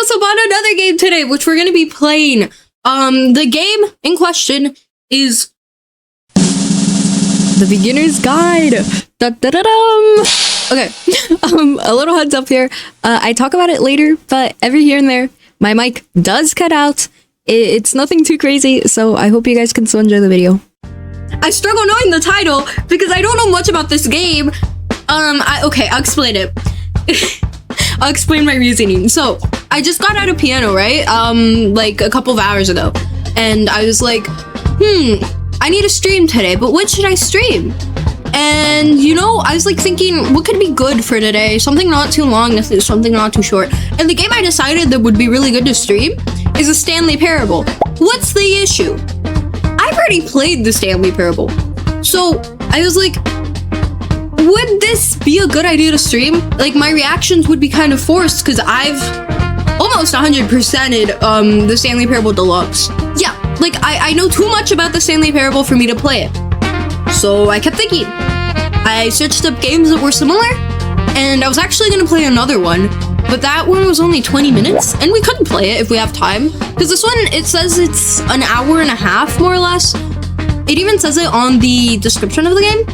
us about another game today, which we're gonna be playing. The game in question is The Beginner's Guide. Da-da-da-dum. Okay, a little heads up here. I talk about it later, but every here and there, my mic does cut out. It's nothing too crazy, so I hope you guys can still enjoy the video. I struggle knowing the title because I don't know much about this game. Okay, I'll explain it. I'll explain my reasoning. So, I just got out of piano, right? Like a couple of hours ago. And I was like, I need to stream today, but what should I stream? And, you know, I was like thinking, what could be good for today? Something not too long, something not too short. And the game I decided that would be really good to stream is a Stanley Parable. What's the issue? I've already played the Stanley Parable. So, I was like, would this be a good idea to stream? Like, my reactions would be kind of forced because I've almost 100%ed the Stanley Parable Deluxe. Yeah, like, I know too much about the Stanley Parable for me to play it. So I kept thinking. I searched up games that were similar, and I was actually going to play another one, but that one was only 20 minutes, and we couldn't play it if we have time. Because this one, it says it's an hour and a half, more or less. It even says it on the description of the game.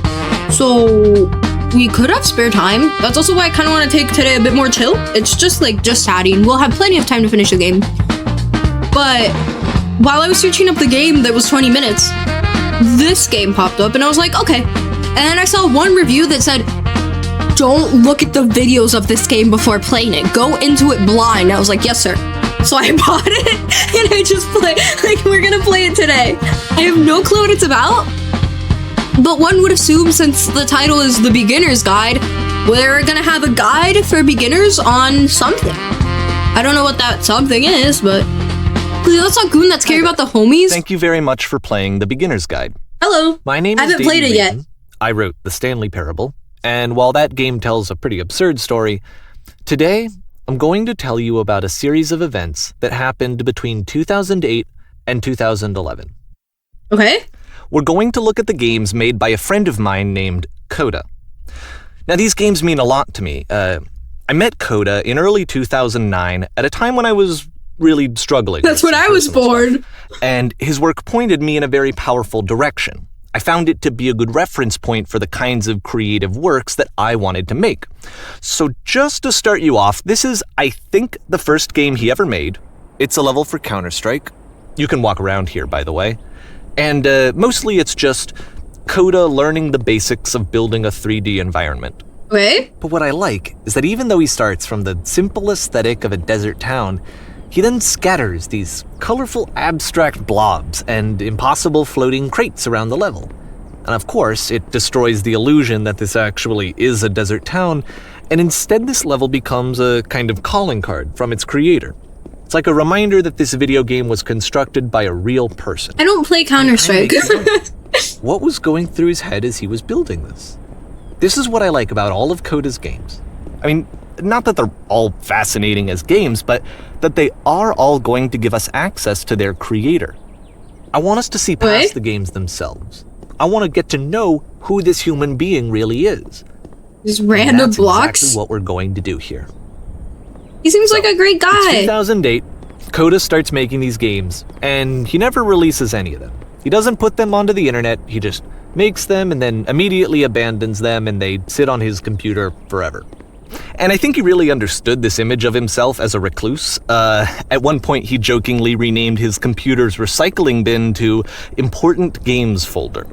So we could have spare time. That's also why I kind of want to take today a bit more chill. It's just adding. We'll have plenty of time to finish the game. But while I was searching up the game that was 20 minutes, this game popped up and I was like, okay. And then I saw one review that said, don't look at the videos of this game before playing it. Go into it blind. I was like, yes, sir. So I bought it and I just play, like, we're gonna play it today. I have no clue what it's about. But one would assume, since the title is The Beginner's Guide, we're gonna have a guide for beginners on something. I don't know what that something is, but that's not Goon, that's scary about the homies. Thank you very much for playing The Beginner's Guide. Hello. My name is I haven't played it yet. I wrote the Stanley Parable, and while that game tells a pretty absurd story, today I'm going to tell you about a series of events that happened between 2008 and 2011. Okay. We're going to look at the games made by a friend of mine named Coda. Now, these games mean a lot to me. I met Coda in early 2009 at a time when I was really struggling. That's when I was born. Stuff, and his work pointed me in a very powerful direction. I found it to be a good reference point for the kinds of creative works that I wanted to make. So just to start you off, this is, I think, the first game he ever made. It's a level for Counter-Strike. You can walk around here, by the way. And mostly it's just Coda learning the basics of building a 3D environment. Okay. But what I like is that even though he starts from the simple aesthetic of a desert town, he then scatters these colorful abstract blobs and impossible floating crates around the level. And of course, it destroys the illusion that this actually is a desert town, and instead this level becomes a kind of calling card from its creator. It's like a reminder that this video game was constructed by a real person. I don't play Counter-Strike. What was going through his head as he was building this? This is what I like about all of Coda's games. I mean, not that they're all fascinating as games, but that they are all going to give us access to their creator. I want us to see past the games themselves. I want to get to know who this human being really is. Just random blocks? That's exactly what we're going to do here. He seems like a great guy. It's 2008, Coda starts making these games, and he never releases any of them. He doesn't put them onto the internet, he just makes them and then immediately abandons them, and they sit on his computer forever. And I think he really understood this image of himself as a recluse. At one point, he jokingly renamed his computer's recycling bin to Important Games Folder.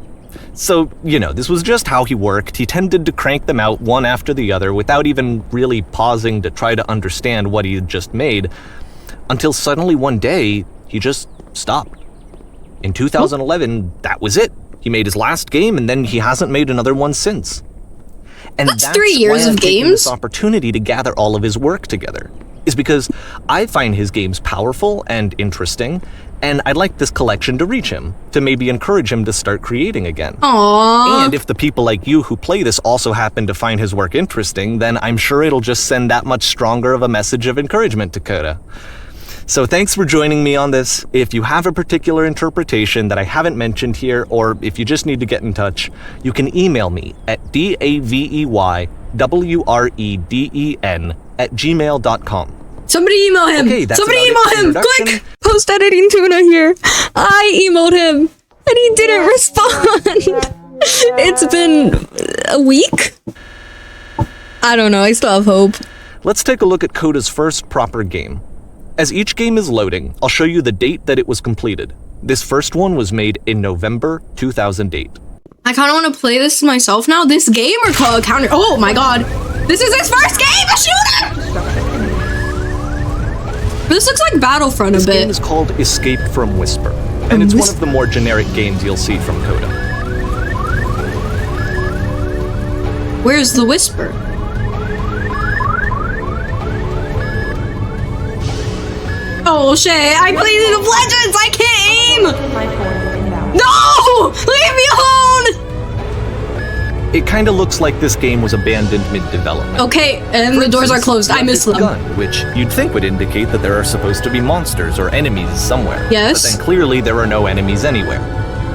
So, you know, this was just how he worked. He tended to crank them out one after the other without even really pausing to try to understand what he had just made, until suddenly one day, he just stopped. In 2011, that was it. He made his last game, and then he hasn't made another one since. And that's 3 years of games. This opportunity to gather all of his work together is because I find his games powerful and interesting, and I'd like this collection to reach him, to maybe encourage him to start creating again. Aww. And if the people like you who play this also happen to find his work interesting, then I'm sure it'll just send that much stronger of a message of encouragement to Coda. So thanks for joining me on this. If you have a particular interpretation that I haven't mentioned here, or if you just need to get in touch, you can email me at daveywreden@gmail.com. Somebody email him. Okay, that's Somebody about email it for him. introduction. Quick. Post editing tuna here. I emailed him and he didn't respond. It's been a week. I don't know. I still have hope. Let's take a look at Coda's first proper game. As each game is loading, I'll show you the date that it was completed. This first one was made in November 2008. I kind of want to play this myself now. This game or call a counter? Oh my god. This is his first game! A shooter! This looks like Battlefront This a bit. game is called Escape from Whisper, and it's one of the more generic games you'll see from Coda. Where's the whisper? Oh shit, I play League of Legends! I can't aim! No! Leave me alone! It kinda looks like this game was abandoned mid-development. Okay, and For the doors are instance, closed. you I have missed this them. gun, which you'd think would indicate that there are supposed to be monsters or enemies somewhere. Yes. But then clearly there are no enemies anywhere.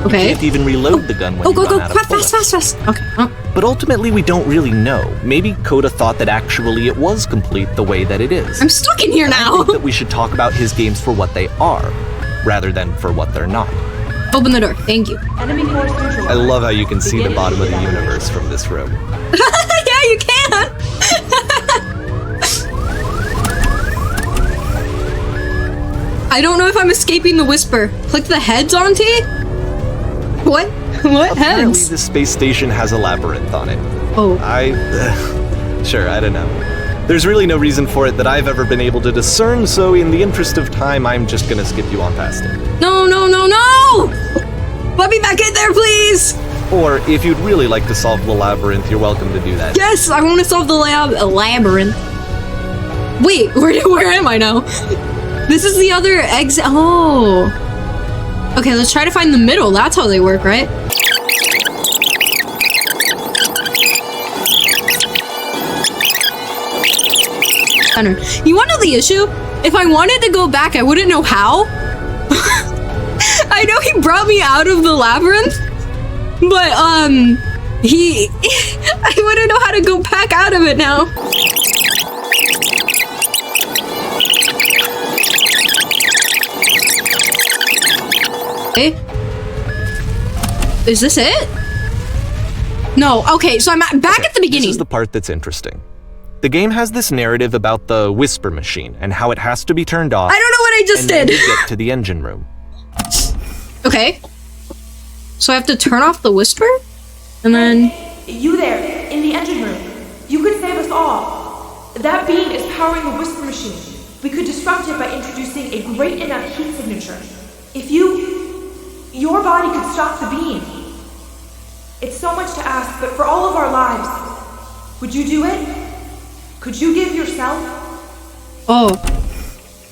Okay. You can't even reload the gun when Oh, you go, run go, out of fast, bullets. fast, fast, fast. Okay. Oh. But ultimately we don't really know. Maybe Coda thought that actually it was complete the way that it is. I'm stuck in here I now. think that we should talk about his games for what they are, rather than for what they're not. Open the door. Thank you. Enemy force neutral. I love how you can see the bottom of the universe from this room. Yeah, you can. I don't know if I'm escaping the whisper. Click the heads on T? What? What Apparently heads? the space station has a labyrinth on it. Oh. Sure, I don't know. There's really no reason for it that I've ever been able to discern, so in the interest of time, I'm just gonna skip you on past it. No, no, no, no! Let me back in there, please! Or, if you'd really like to solve the labyrinth, you're welcome to do that. Yes, I want to solve the labyrinth. Wait, where am I now? This is the other exit. Oh. Okay, let's try to find the middle. That's how they work, right? You want to know the issue? If I wanted to go back, I wouldn't know how. I know he brought me out of the labyrinth, but I wouldn't know how to go back out of it now. Okay. Is this it? No. Okay, so I'm back at the This beginning. is the part that's interesting. The game has this narrative about the whisper machine and how it has to be turned off. I don't know what I just and then did. you get to the engine room. Okay. So I have to turn off the whisper? And then... You there, in the engine room. You could save us all. That beam is powering the whisper machine. We could disrupt it by introducing a great enough heat signature. If your body could stop the beam. It's so much to ask, but for all of our lives, would you do it? Could you give yourself? Oh.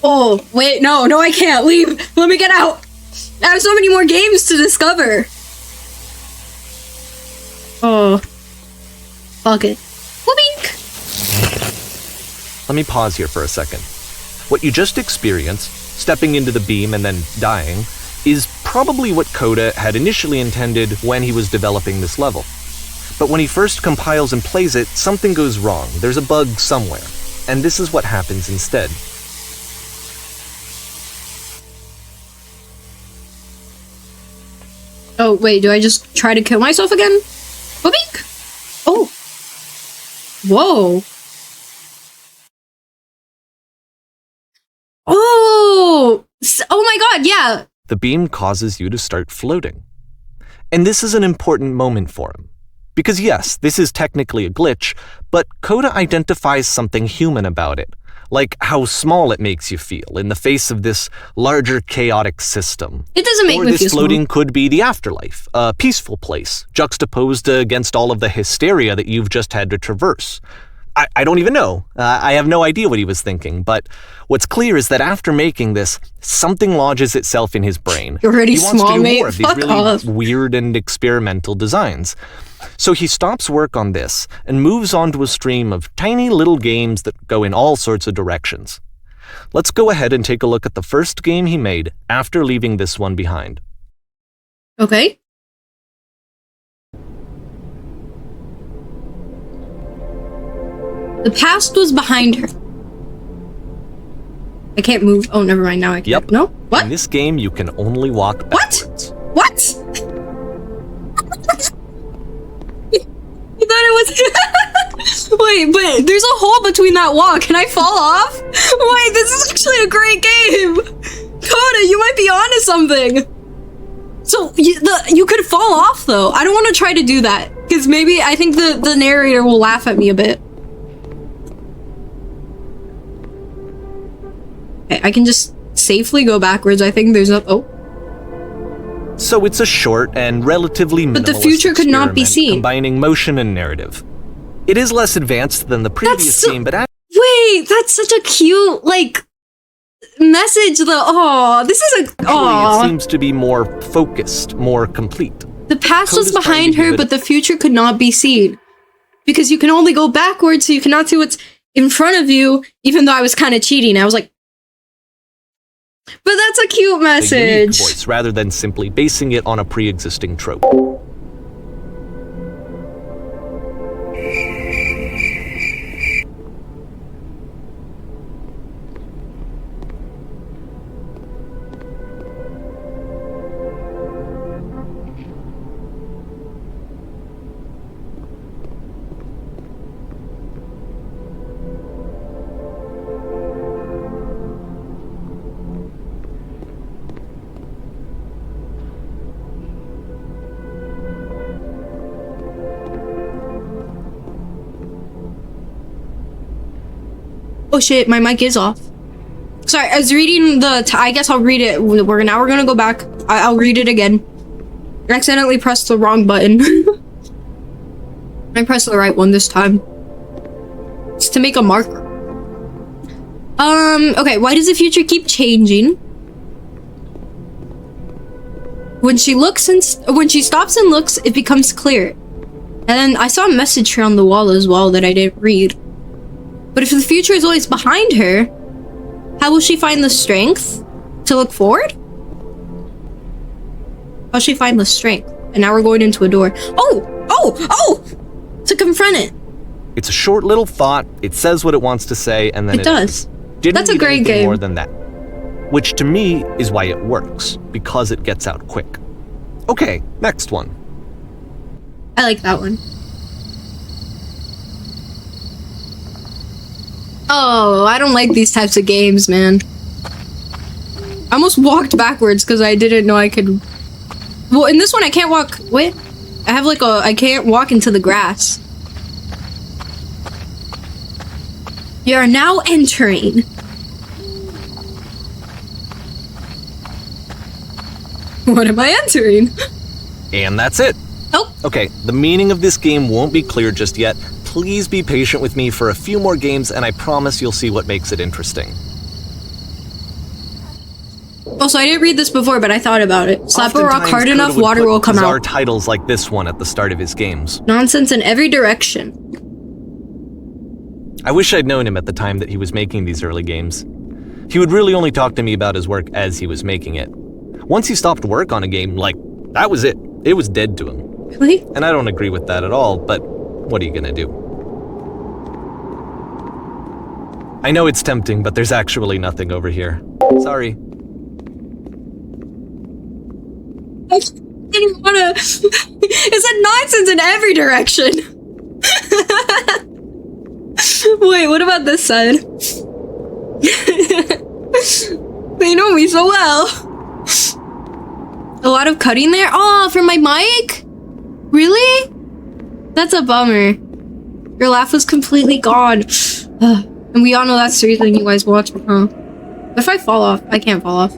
Oh, wait, no, I can't. Leave. Let me get out. I have so many more games to discover. Oh. Fuck it. Whoopink. Let me pause here for a second. What you just experienced, stepping into the beam and then dying, is probably what Coda had initially intended when he was developing this level. But when he first compiles and plays it, something goes wrong. There's a bug somewhere. And this is what happens instead. Oh, wait, do I just try to kill myself again? Whoopink. Oh. Whoa. Oh. Oh my god, yeah. The beam causes you to start floating. And this is an important moment for him. Because yes, this is technically a glitch, but Coda identifies something human about it, like how small it makes you feel in the face of this larger chaotic system. It doesn't make Or me this feel floating could be the afterlife, a peaceful place, juxtaposed against all of the hysteria that you've just had to traverse. I don't even know. I have no idea what he was thinking, but what's clear is that after making this, something lodges itself in his brain. You're already he wants small, to do mate. more of these Fuck really off. weird and experimental designs. So he stops work on this and moves on to a stream of tiny little games that go in all sorts of directions. Let's go ahead and take a look at the first game he made after leaving this one behind. Okay. The past was behind her. I can't move. Oh, never mind. Now I can. Yep. No? What? In this game, you can only walk backwards. What? You thought it was... Wait, but there's a hole between that wall. Can I fall off? Wait, this is actually a great game. Coda, you might be onto something. So, you could fall off, though. I don't want to try to do that. Because maybe I think the narrator will laugh at me a bit. Okay, I can just safely go backwards. I think there's a... Oh. So it's a short and relatively minimalist But the future could not be experiment seen. combining motion and narrative. It is less advanced than the previous game, but Wait, that's such a cute, like, message, though. Aw, this is a... actually it seems to be more focused, more complete. The past Code was is trying behind to give her, it- but the future could not be seen. Because you can only go backwards, so you cannot see what's in front of you, even though I was kind of cheating. I was like... But that's a cute A unique message. voice, rather than simply basing it on a pre-existing trope. Oh shit, my mic is off. Sorry, I was reading I guess I'll read it. We're gonna go back. I'll read it again. I accidentally pressed the wrong button. I pressed the right one this time. It's to make a marker. Okay, why does the future keep changing? When she stops and looks, it becomes clear. And then I saw a message here on the wall as well that I didn't read. But if the future is always behind her, how will she find the strength to look forward? How'll she find the strength? And now we're going into a door. Oh! To confront it. It's a short little thought, it says what it wants to say, and then It does. Didn't That's a need great anything game. more than that. Which to me is why it works, because it gets out quick. Okay, next one. I like that one. Oh, I don't like these types of games, man. I almost walked backwards because I didn't know I could... Well, in this one, I can't walk... Wait. I have like I can't walk into the grass. You are now entering. What am I entering? And that's it. Oh, Okay, the meaning of this game won't be clear just yet. Please be patient with me for a few more games, and I promise you'll see what makes it interesting. also, I didn't read this before, but I thought about it. Slap a rock Oftentimes, hard Coda enough, would water put will come bizarre out. titles like this one at the start of his games. Nonsense in every direction. I wish I'd known him at the time that he was making these early games. He would really only talk to me about his work as he was making it. Once he stopped work on a game, that was it. It was dead to him. Really? And I don't agree with that at all, but what are you gonna do? I know it's tempting, but there's actually nothing over here. Sorry. I didn't wanna... It said nonsense in every direction. Wait, what about this side? They know me so well. A lot of cutting there? Oh, from my mic? Really? That's a bummer. Your laugh was completely gone. And we all know that's the reason you guys watch me, huh? If I fall off, I can't fall off.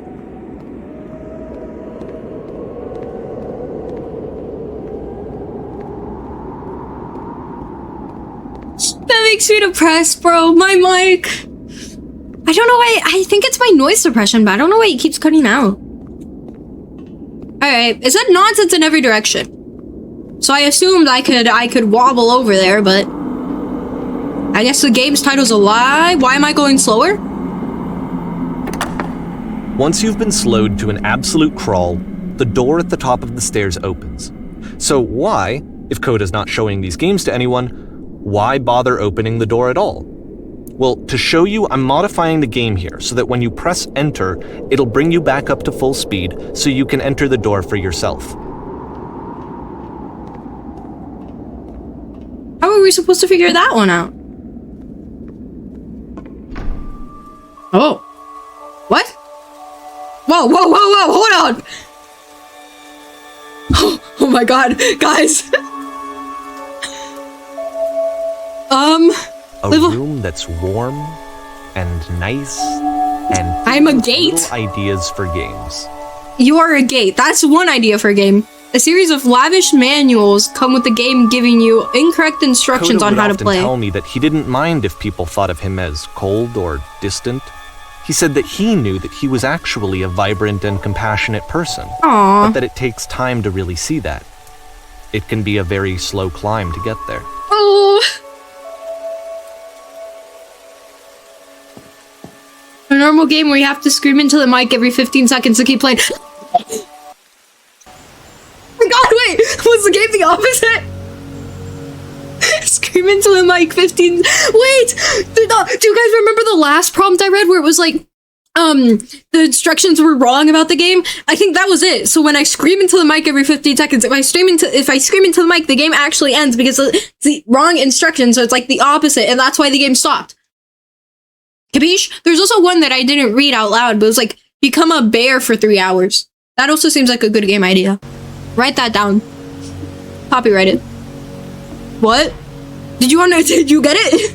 That makes me depressed, bro. My mic. I don't know why. I think it's my noise suppression, but I don't know why it keeps cutting out. Alright, it said nonsense in every direction. So I assumed I could wobble over there, but I guess the game's title's a lie. Why am I going slower? Once you've been slowed to an absolute crawl, the door at the top of the stairs opens. So why, if Coda's not showing these games to anyone, why bother opening the door at all? Well, to show you, I'm modifying the game here so that when you press enter, it'll bring you back up to full speed so you can enter the door for yourself. How are we supposed to figure that one out? Oh. What? Whoa, whoa, whoa, whoa, hold on! Oh my god, guys! A room that's warm and nice and I'm a full of gate. little ideas for games. You are a gate. That's one idea for a game. A series of lavish manuals come with the game giving you incorrect instructions Coda on would how to often play. tell me that he didn't mind if people thought of him as cold or distant. He said that he knew that he was actually a vibrant and compassionate person, Aww. but that it takes time to really see that. It can be a very slow climb to get there. Oh. A normal game where you have to scream into the mic every 15 seconds to keep playing. Oh my god, wait! Was the game the opposite? Scream into the mic 15... Wait! Do you guys remember the last prompt I read where it was like, the instructions were wrong about the game? I think that was it. So when I scream into the mic every 15 seconds, if I scream into the mic, the game actually ends because it's the wrong instructions, so it's like the opposite, and that's why the game stopped. Capiche? There's also one that I didn't read out loud, but it was like, become a bear for 3 hours. That also seems like a good game idea. Write that down. Copyright it. What? Did you get it?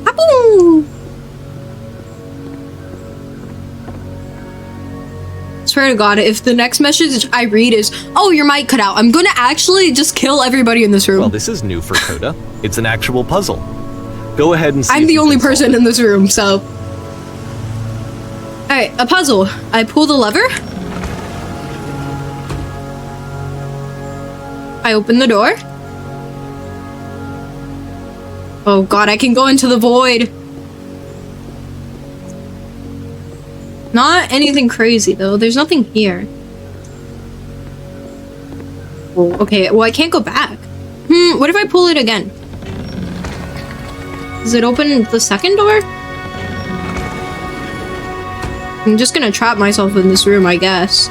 Apple! Swear to God, if the next message I read is, oh, your mic cut out, I'm gonna actually just kill everybody in this room. Well, this is new for Coda. It's an actual puzzle. Go ahead and see I'm if the you only can solve person it. in this room, so. Alright, a puzzle. I pull the lever. I open the door. Oh god, I can go into the void. Not anything crazy, though. There's nothing here. Oh, okay, well, I can't go back. What if I pull it again? Does it open the second door? I'm just gonna trap myself in this room, I guess.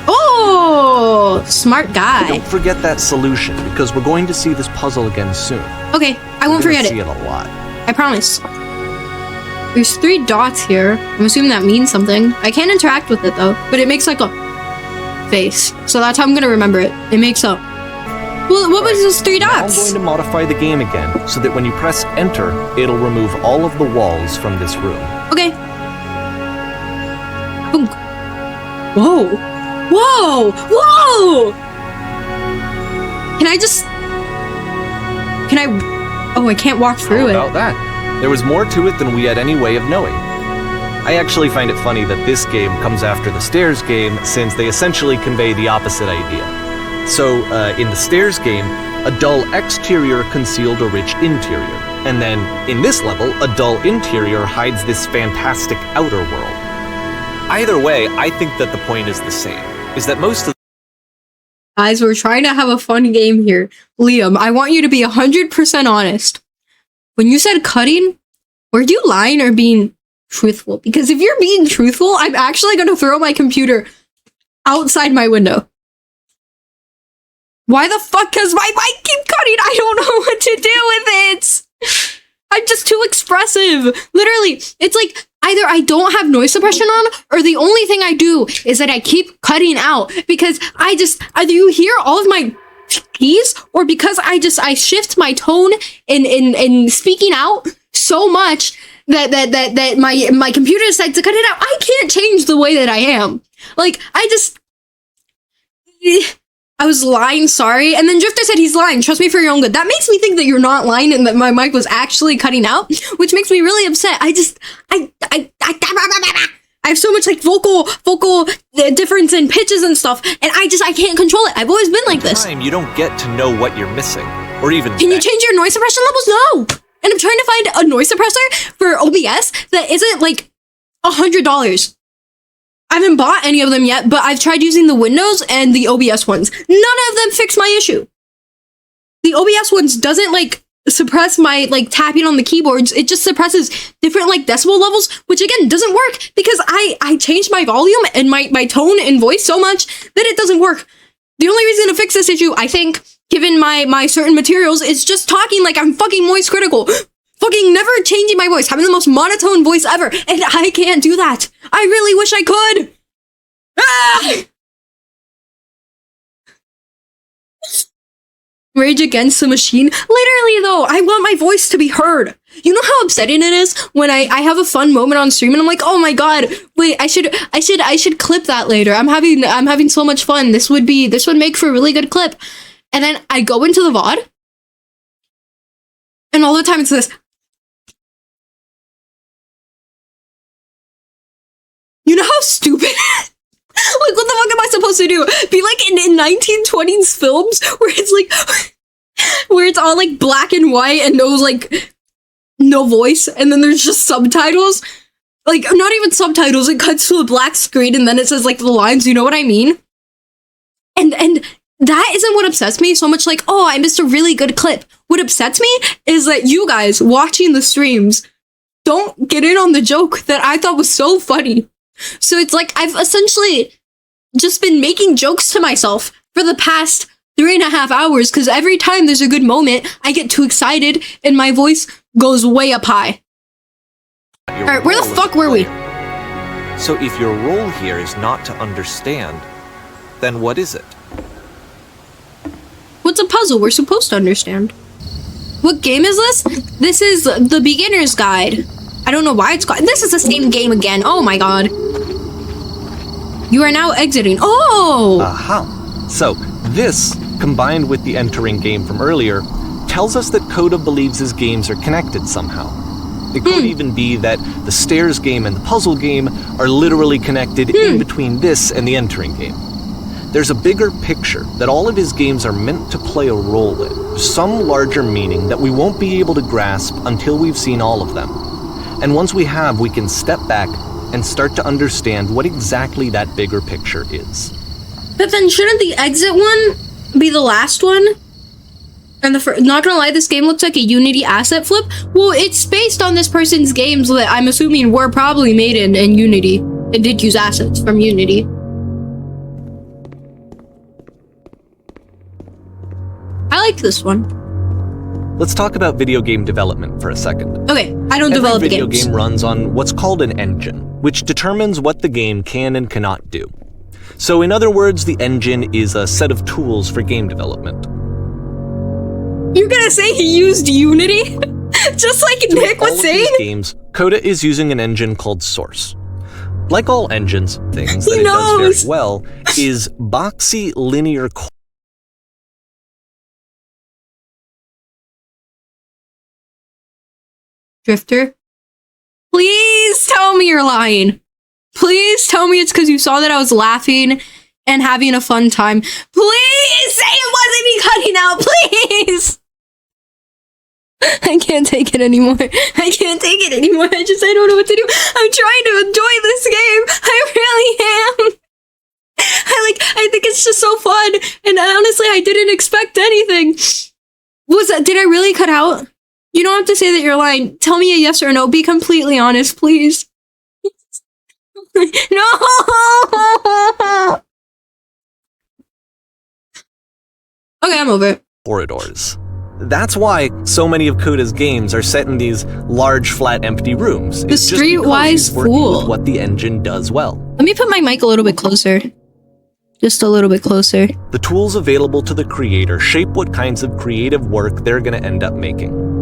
Oh, smart guy. Don't forget that solution, because we're going to see this puzzle again soon. Okay, I won't forget See it. it a lot. I promise. There's 3 dots here. I'm assuming that means something. I can't interact with it though, but it makes like a face. So that's how I'm gonna remember it. It makes a... Well, what was those 3 Now I'm dots? going to modify the game again, so that when you press enter, it'll remove all of the walls from this room. Okay. Boom. Whoa. Whoa! Whoa! Can I just... Can I... Oh, I can't walk through How it. about that? There was more to it than we had any way of knowing. I actually find it funny that this game comes after the Stairs game, since they essentially convey the opposite idea. So, in the Stairs game, a dull exterior concealed a rich interior. And then, in this level, a dull interior hides this fantastic outer world. Either way, I think that the point is the same, is that most of Guys, we're trying to have a fun game here. Liam, I want you to be 100% honest. When you said cutting, were you lying or being truthful? Because if you're being truthful, I'm actually going to throw my computer outside my window. Why the fuck does my mic keep cutting? I don't know what to do with it. I'm just too expressive. Literally, it's like either I don't have noise suppression on, or the only thing I do is that I keep cutting out because either you hear all of my keys, or because I shift my tone in speaking out so much that my computer decides to cut it out. I can't change the way that I am. Like, I was lying, sorry. And then Drifter said he's lying. Trust me for your own good. That makes me think that you're not lying and that my mic was actually cutting out, which makes me really upset. I have so much like vocal difference in pitches and stuff, and I can't control it. I've always been like this. time, you don't get to know what you're missing, or even. Can you change your noise suppression levels? No. And I'm trying to find a noise suppressor for OBS that isn't like $100. I haven't bought any of them yet, but I've tried using the Windows and the OBS ones. None of them fix my issue. The OBS ones doesn't like suppress my like tapping on the keyboards. It just suppresses different like decibel levels, which again doesn't work because I changed my volume and my tone and voice so much that it doesn't work. The only reason to fix this issue, I think, given my certain materials, is just talking like I'm fucking voice critical. Fucking never changing my voice, having the most monotone voice ever, and I can't do that. I really wish I could. Ah! Rage Against the Machine. Literally though, I want my voice to be heard. You know how upsetting it is when I have a fun moment on stream and I'm like, oh my god, wait, I should clip that later. I'm having so much fun. This would make for a really good clip. And then I go into the VOD, and all the time it's this. You know how stupid? Like, what the fuck am I supposed to do? Be like in 1920s films where it's like, where it's all like black and white and no voice, and then there's just subtitles. Like, not even subtitles, it cuts to a black screen and then it says like the lines, you know what I mean? And that isn't what upsets me so much like, oh, I missed a really good clip. What upsets me is that you guys watching the streams don't get in on the joke that I thought was so funny. So it's like I've essentially just been making jokes to myself for the past 3.5 hours because every time there's a good moment, I get too excited and my voice goes way up high. Alright, where the fuck were we? So if your role here is not to understand, then what is it? What's a puzzle we're supposed to understand? What game is this? This is the beginner's guide. I don't know why it's called. This is the same game again. Oh my god. You are now exiting. Oh! Aha. So, this, combined with the entering game from earlier, tells us that Coda believes his games are connected somehow. It could even be that the stairs game and the puzzle game are literally connected in between this and the entering game. There's a bigger picture that all of his games are meant to play a role in, some larger meaning that we won't be able to grasp until we've seen all of them. And once we have, we can step back and start to understand what exactly that bigger picture is. But then shouldn't the exit one be the last one? And not gonna lie, this game looks like a Unity asset flip. Well, it's based on this person's games that I'm assuming were probably made in Unity. It did use assets from Unity. I like this one. Let's talk about video game development for a second. Okay, I don't develop games. Every video game runs on what's called an engine, which determines what the game can and cannot do. So in other words, the engine is a set of tools for game development. You're gonna say he used Unity? Just like Nick was saying? In games, Coda is using an engine called Source. Like all engines, things that it does very well is boxy linear Drifter, please tell me you're lying. Please tell me it's because you saw that I was laughing and having a fun time. Please say it wasn't me cutting out, please. I can't take it anymore. I can't take it anymore. I don't know what to do. I'm trying to enjoy this game. I really am. I think it's just so fun. And honestly, I didn't expect anything. Did I really cut out? You don't have to say that you're lying. Tell me a yes or no. Be completely honest, please. No! Okay, I'm over it. Corridors. That's why so many of Coda's games are set in these large, flat, empty rooms. The streetwise fool. With what the engine does well. Let me put my mic a little bit closer. Just a little bit closer. The tools available to the creator shape what kinds of creative work they're going to end up making.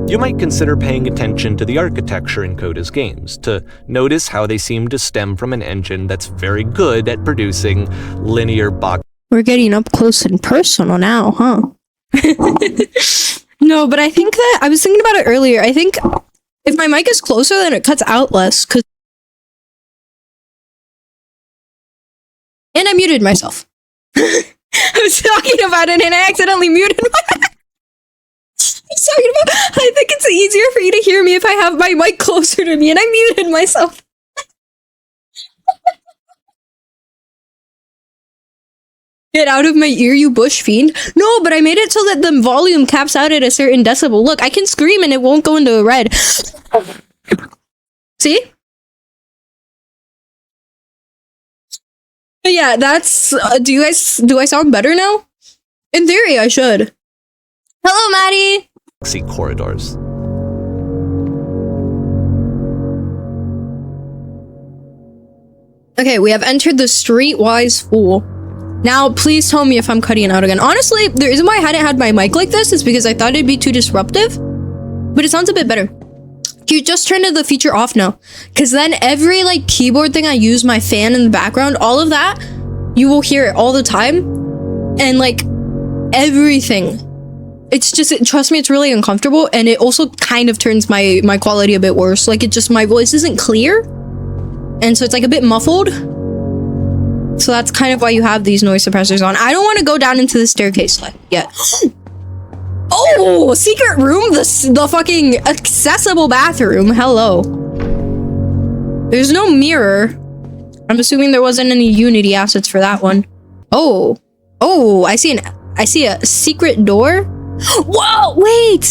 You might consider paying attention to the architecture in Coda's games, to notice how they seem to stem from an engine that's very good at producing linear box. We're getting up close and personal now, huh? No, but I think that, I was thinking about it earlier, I think if my mic is closer, then it cuts out less, and I muted myself. I was talking about it and I accidentally muted my talking about, I think it's easier for you to hear me if I have my mic closer to me, and I muted myself. Get out of my ear, you bush fiend. No, but I made it so that the volume caps out at a certain decibel. Look, I can scream and it won't go into red. See? But yeah, that's... do I sound better now? In theory, I should. Hello, Maddie! See corridors. Okay, we have entered the streetwise fool. Now, please tell me if I'm cutting out again. Honestly, the reason why I hadn't had my mic like this is because I thought it'd be too disruptive. But it sounds a bit better. You just turn the feature off now. Because then every, like, keyboard thing I use, my fan in the background, all of that, you will hear it all the time. And, like, everything. It's just, trust me, it's really uncomfortable. And it also kind of turns my quality a bit worse. Like, it just, my voice isn't clear. And so it's, like, a bit muffled. So that's kind of why you have these noise suppressors on. I don't want to go down into the staircase yet. Oh, secret room? The fucking accessible bathroom. Hello. There's no mirror. I'm assuming there wasn't any Unity assets for that one. Oh. Oh, I see a secret door. Whoa, wait.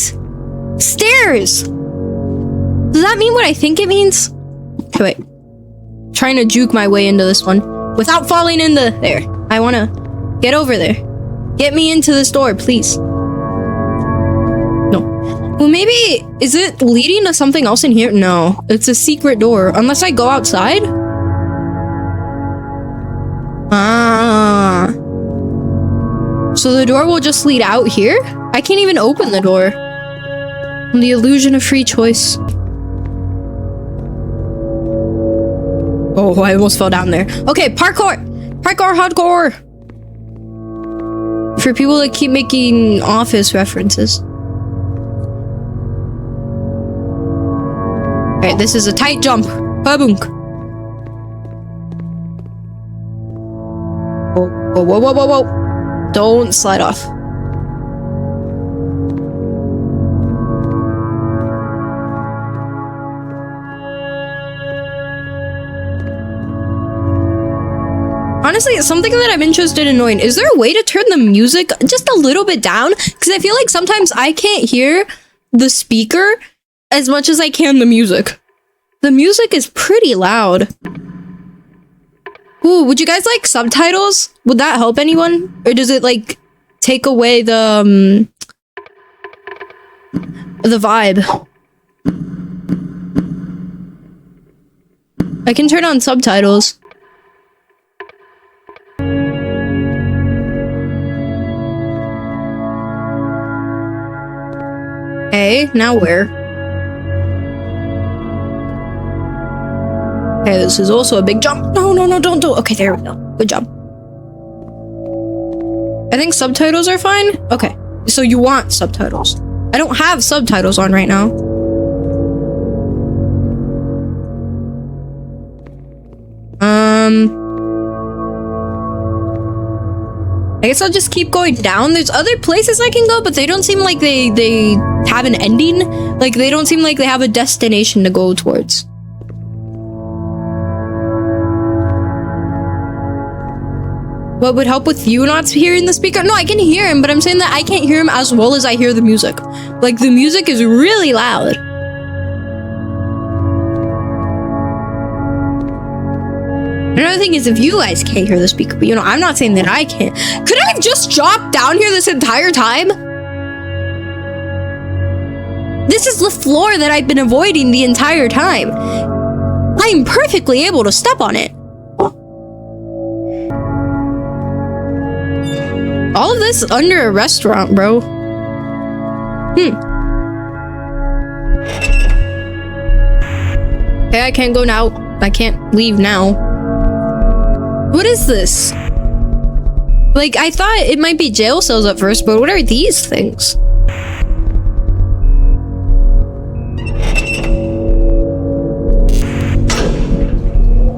Stairs. Does that mean what I think it means? Okay, wait. Trying to juke my way into this one. Without falling in there. I want to get over there. Get me into this door, please. No. Well, maybe... Is it leading to something else in here? No. It's a secret door. Unless I go outside? Ah. So the door will just lead out here? I can't even open the door. The illusion of free choice. Oh, I almost fell down there. Okay, parkour! Parkour hardcore! For people that keep making Office references. Alright, this is a tight jump. Ba-boonk. Whoa, whoa, whoa, whoa, whoa. Don't slide off. Honestly, it's something that I'm interested in knowing. Is there a way to turn the music just a little bit down? Because I feel like sometimes I can't hear the speaker as much as I can the music. The music is pretty loud. Ooh, would you guys like subtitles? Would that help anyone? Or does it like take away the vibe? I can turn on subtitles. Okay, now where? Okay, this is also a big jump. No, no, no, don't do it. Okay, there we go. Good job. I think subtitles are fine. Okay, so you want subtitles. I don't have subtitles on right now. I guess I'll just keep going down. There's other places I can go, but they don't seem like they have an ending. Like, they don't seem like they have a destination to go towards. What would help with you not hearing the speaker? No, I can hear him, but I'm saying that I can't hear him as well as I hear the music. Like, the music is really loud. Another thing is if you guys can't hear the speaker, but you know, I'm not saying that I can't. Could I have just dropped down here this entire time? This is the floor that I've been avoiding the entire time. I am perfectly able to step on it. All of this under a restaurant, bro. Okay, I can't go now. I can't leave now. What is this? Like, I thought it might be jail cells at first, but what are these things?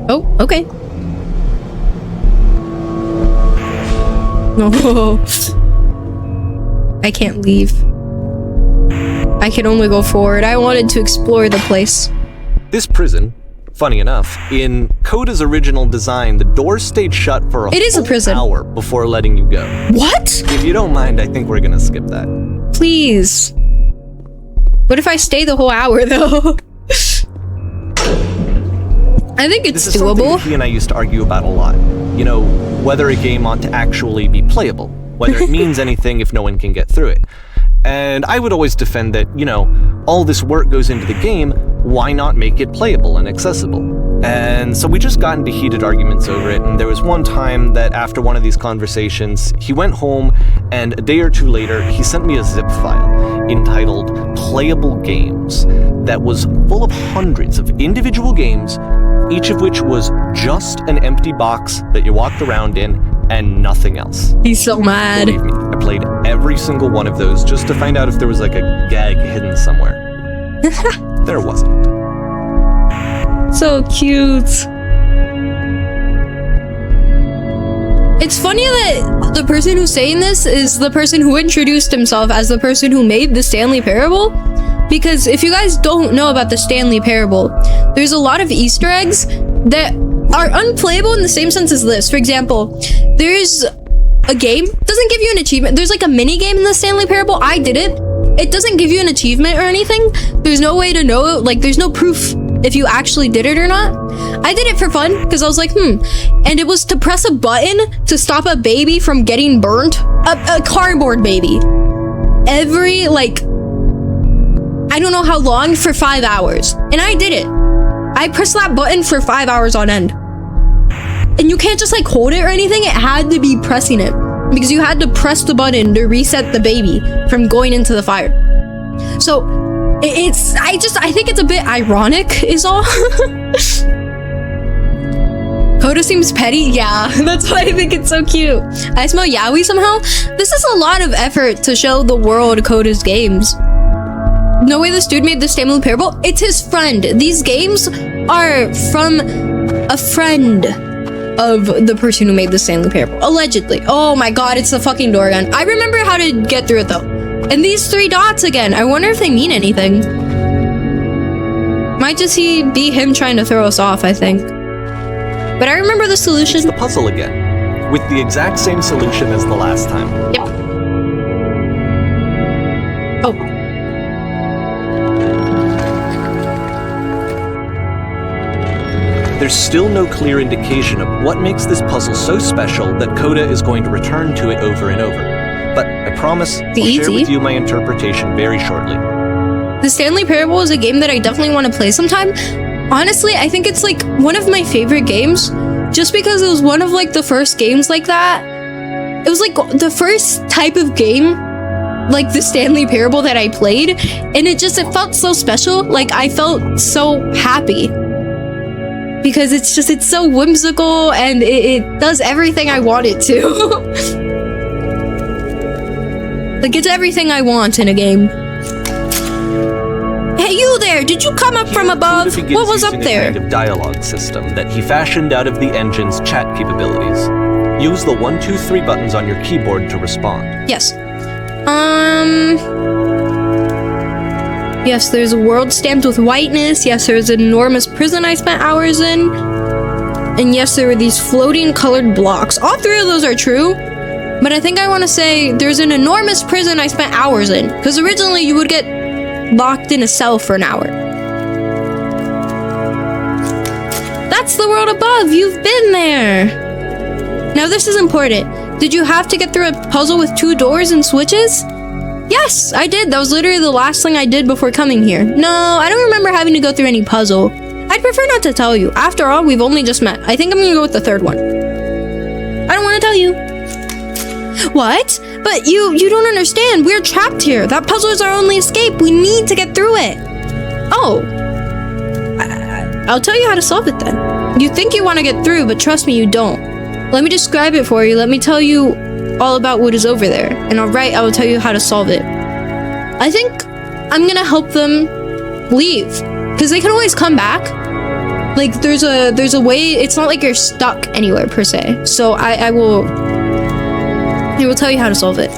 Oh, okay. No. I can't leave. I can only go forward. I wanted to explore the place. This prison Funny enough, in Coda's original design, the doors stayed shut for It is a full prison. hour before letting you go. What? If you don't mind, I think we're gonna skip that. Please. What if I stay the whole hour, though? I think it's This is something doable. that he and I used to argue about a lot. You know, whether a game ought to actually be playable, whether it means anything if no one can get through it. And I would always defend that, you know, all this work goes into the game, why not make it playable and accessible? And so we just got into heated arguments over it, and there was one time that after one of these conversations, he went home, and a day or two later, he sent me a zip file entitled Playable Games that was full of hundreds of individual games, each of which was just an empty box that you walked around in and nothing else. He's so mad. Believe me, I played every single one of those just to find out if there was like a gag hidden somewhere. There wasn't. So cute. It's funny that the person who's saying this is the person who introduced himself as the person who made the Stanley Parable. Because if you guys don't know about the Stanley Parable, there's a lot of Easter eggs that are unplayable in the same sense as this. For example, there's a game, doesn't give you an achievement. There's like a mini game in the Stanley Parable. I did it. It doesn't give you an achievement or anything. There's no way to know, like there's no proof if you actually did it or not. I did it for fun because I was like, and it was to press a button to stop a baby from getting burnt. A cardboard baby. Every, like, I don't know how long, for 5 hours. And I did it. I pressed that button for 5 hours on end. And you can't just like hold it or anything. It had to be pressing it because you had to press the button to reset the baby from going into the fire. So I think it's a bit ironic is all. Coda seems petty. Yeah, that's why I think it's so cute. I smell yaoi somehow. This is a lot of effort to show the world Coda's games. No way this dude made the Stanley Parable. It's his friend. These games are from a friend of the person who made the Stanley Parable. Allegedly. Oh my god, it's the fucking door again. I remember how to get through it though. And these 3 dots again. I wonder if they mean anything. Might just be him trying to throw us off, I think. But I remember the solution. It's the puzzle again, with the exact same solution as the last time. Yep. Oh. There's still no clear indication of what makes this puzzle so special that Coda is going to return to it over and over. But I promise I'll share with you my interpretation very shortly. The Stanley Parable is a game that I definitely want to play sometime. Honestly, I think it's like one of my favorite games just because it was one of like the first games like that. It was like the first type of game like the Stanley Parable that I played, and it felt so special. Like I felt so happy because it's so whimsical and it does everything I want it to. Like it's everything I want in a game. Hey, you there! Did you come up from above? What was up there? A kind of dialogue system that he fashioned out of the engine's chat capabilities. Use the 1, 2, 3 buttons on your keyboard to respond. Yes. Yes, there's a world stamped with whiteness. Yes, there's an enormous prison I spent hours in. And yes, there were these floating colored blocks. All 3 of those are true. But I think I want to say there's an enormous prison I spent hours in. Because originally you would get locked in a cell for an hour. That's the world above. You've been there. Now this is important. Did you have to get through a puzzle with 2 doors and switches? Yes, I did. That was literally the last thing I did before coming here. No, I don't remember having to go through any puzzle. I'd prefer not to tell you. After all, we've only just met. I think I'm gonna go with the 3rd one. I don't want to tell you. What? But you don't understand. We're trapped here. That puzzle is our only escape. We need to get through it. Oh. I'll tell you how to solve it then. You think you want to get through, but trust me, you don't. Let me describe it for you. Let me tell you all about what is over there. And alright, I will tell you how to solve it. I think I'm gonna help them leave. Because they can always come back. Like, there's a way. It's not like you're stuck anywhere, per se. So I will tell you how to solve it.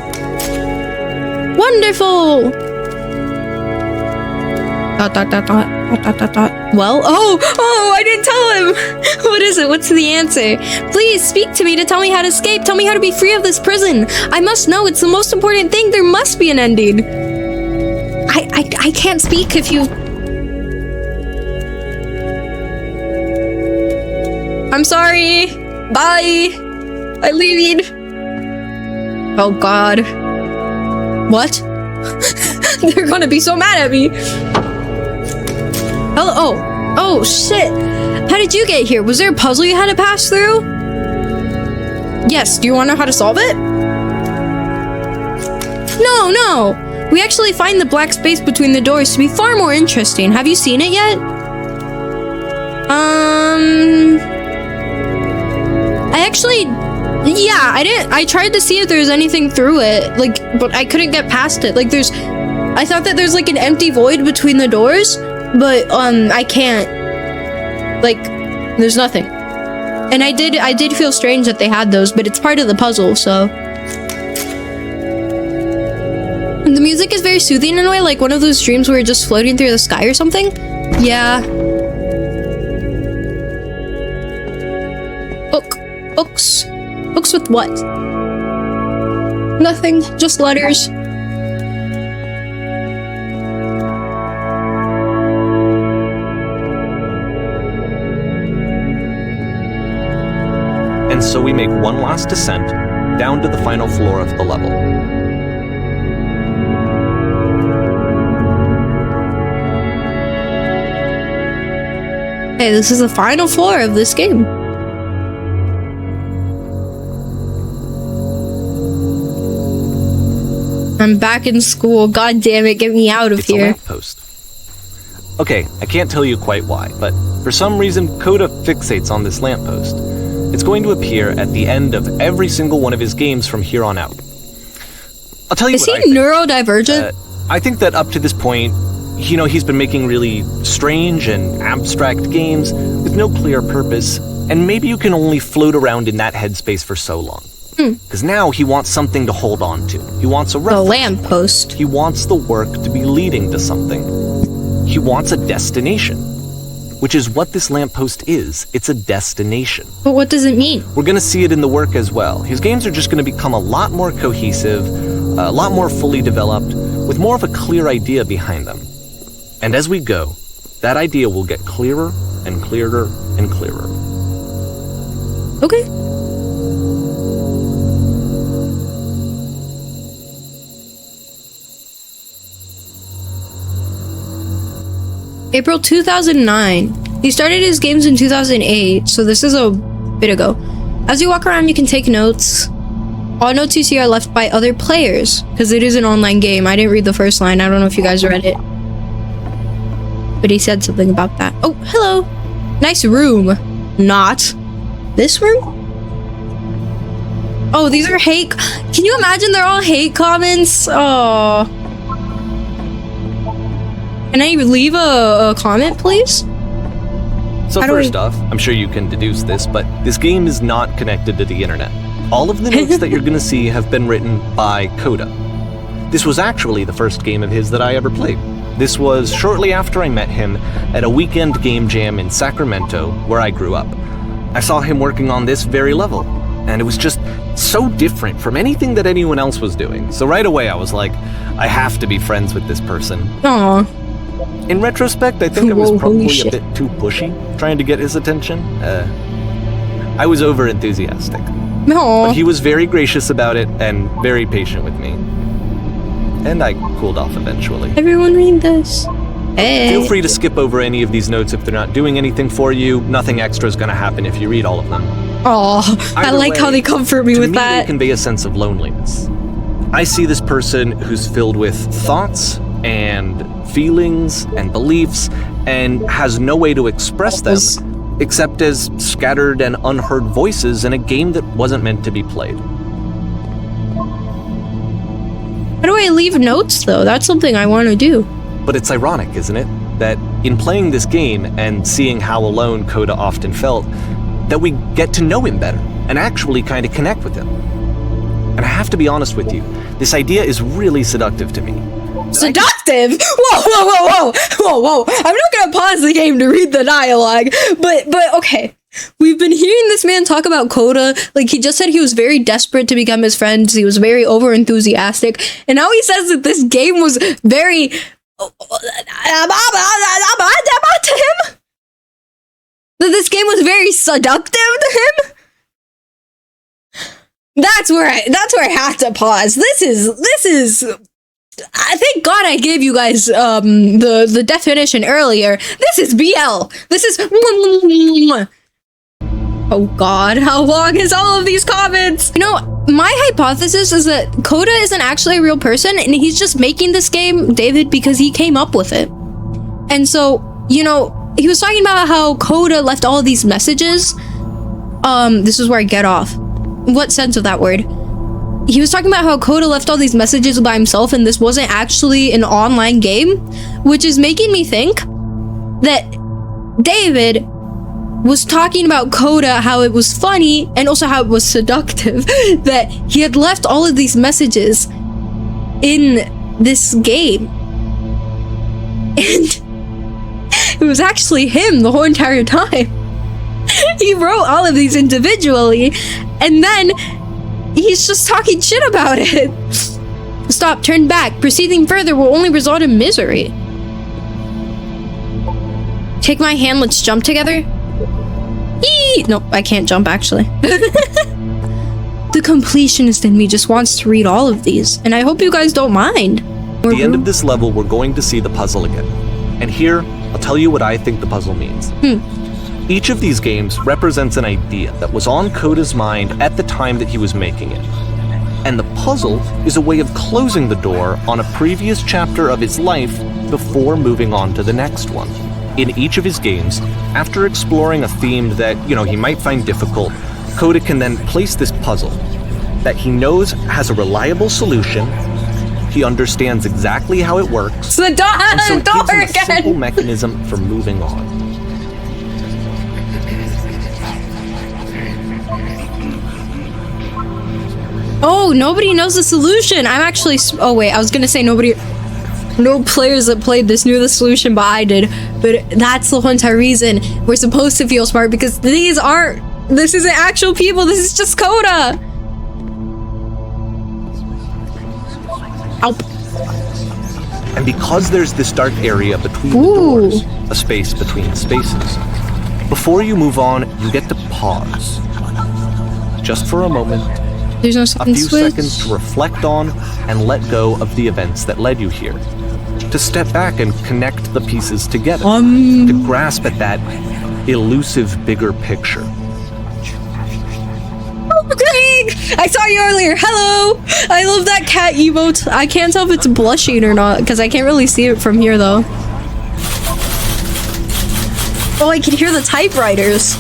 Wonderful! ... Well, I didn't tell him. What is it? What's the answer? Please speak to me to tell me how to escape. Tell me how to be free of this prison. I must know. It's the most important thing. There must be an ending. I can't speak if you... I'm sorry. Bye. I'm leaving. Oh, God. What? They're gonna be so mad at me. Oh, shit. How did you get here? Was there a puzzle you had to pass through? Yes, do you want to know how to solve it? No. We actually find the black space between the doors to be far more interesting. Have you seen it yet? I tried to see if there was anything through it, but I couldn't get past it. I thought that there's an empty void between the doors, but I can't. There's nothing. And I did feel strange that they had those, but it's part of the puzzle, so. The music is very soothing in a way, like one of those dreams where you're just floating through the sky or something. Yeah. Books. Books with what? Nothing, just letters. And so we make one last descent down to the final floor of the level. Hey, this is the final floor of this game. I'm back in school. God damn it, get me out of It's here. a lamppost. Okay, I can't tell you quite why, but for some reason, Coda fixates on this lamppost. It's going to appear at the end of every single one of his games from here on out. I'll tell you Is what he I think. neurodivergent? I think that up to this point, he's been making really strange and abstract games with no clear purpose, and maybe you can only float around in that headspace for so long. Because now he wants something to hold on to. He wants a The reference. lamppost. He wants the work to be leading to something. He wants a destination, which is what this lamppost is. It's a destination. But what does it mean? We're going to see it in the work as well. His games are just going to become a lot more cohesive, a lot more fully developed, with more of a clear idea behind them. And as we go, that idea will get clearer and clearer and clearer. Okay. April 2009. He started his games in 2008, so this is a bit ago. As you walk around, you can take notes. All notes you see are left by other players, because it is an online game. I didn't read the first line. I don't know if you guys read it. But he said something about that. Oh, hello. Nice room. Not. This room? Oh, these are hate. Can you imagine they're all hate comments? Oh. Can I leave a comment, please? So first off, I'm sure you can deduce this, but this game is not connected to the internet. All of the notes that you're going to see have been written by Coda. This was actually the first game of his that I ever played. This was shortly after I met him at a weekend game jam in Sacramento, where I grew up. I saw him working on this very level, and it was just so different from anything that anyone else was doing. So right away I was like, I have to be friends with this person. Aww. In retrospect, I think I was Whoa, holy probably a shit. bit too pushy, trying to get his attention. I was over-enthusiastic. No. But he was very gracious about it and very patient with me. And I cooled off eventually. Everyone read this. Hey. Feel free to skip over any of these notes if they're not doing anything for you. Nothing extra is going to happen if you read all of them. Aw, I Either like way, how they comfort me to with me, that. they convey a sense of loneliness. I see this person who's filled with thoughts and feelings and beliefs and has no way to express them except as scattered and unheard voices in a game that wasn't meant to be played. How do I leave notes, though? That's something I want to do. But it's ironic, isn't it? That in playing this game and seeing how alone Coda often felt, that we get to know him better and actually kind of connect with him. And I have to be honest with you, this idea is really seductive to me. Seductive? Whoa. I'm not gonna pause the game to read the dialogue, but okay. We've been hearing this man talk about Coda, like he just said he was very desperate to become his friend, he was very over enthusiastic, and now he says that this game was very to him? That this game was very seductive to him? That's where I have to pause. This is I thank God I gave you guys the definition earlier. This is BL. This is oh God, how long is all of these comments? You know, my hypothesis is that Coda isn't actually a real person and he's just making this game, David, because he came up with it. And so, you know, he was talking about how Coda left all of these messages. This is where I get off. What sense of that word? He was talking about how Coda left all these messages by himself and this wasn't actually an online game, which is making me think that David was talking about Coda, how it was funny and also how it was seductive, that he had left all of these messages in this game. And it was actually him the whole entire time. He wrote all of these individually, and then he's just talking shit about it. Stop, turn back. Proceeding further will only result in misery. Take my hand, let's jump together. Eee! Nope, I can't jump actually. The completionist in me just wants to read all of these, and I hope you guys don't mind. At the end of this level, we're going to see the puzzle again. And here, I'll tell you what I think the puzzle means. Each of these games represents an idea that was on Coda's mind at the time that he was making it. And the puzzle is a way of closing the door on a previous chapter of his life before moving on to the next one. In each of his games, after exploring a theme that, he might find difficult, Coda can then place this puzzle that he knows has a reliable solution. He understands exactly how it works. The door, and so it gives him a again. simple mechanism for moving on. Oh, nobody knows the solution. I'm actually. Oh wait, I was gonna say nobody. No players that played this knew the solution, but I did. But that's the whole entire reason we're supposed to feel smart, because these aren't. This isn't actual people. This is just Coda. Ow. And because there's this dark area between the doors, a space between spaces, before you move on, you get to pause. Just for a moment. There's no A second few switch. seconds to reflect on and let go of the events that led you here. To step back and connect the pieces together. To grasp at that elusive bigger picture. Greg! I saw you earlier. Hello! I love that cat emote. I can't tell if it's blushing or not, because I can't really see it from here, though. Oh, I can hear the typewriters.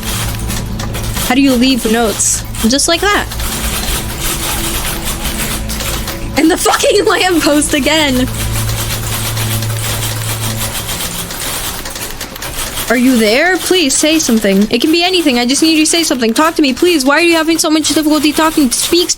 How do you leave notes? Just like that. And the fucking lamppost again. Are you there? Please say something. It can be anything. I just need you to say something. Talk to me, please. Why are you having so much difficulty talking? Speak.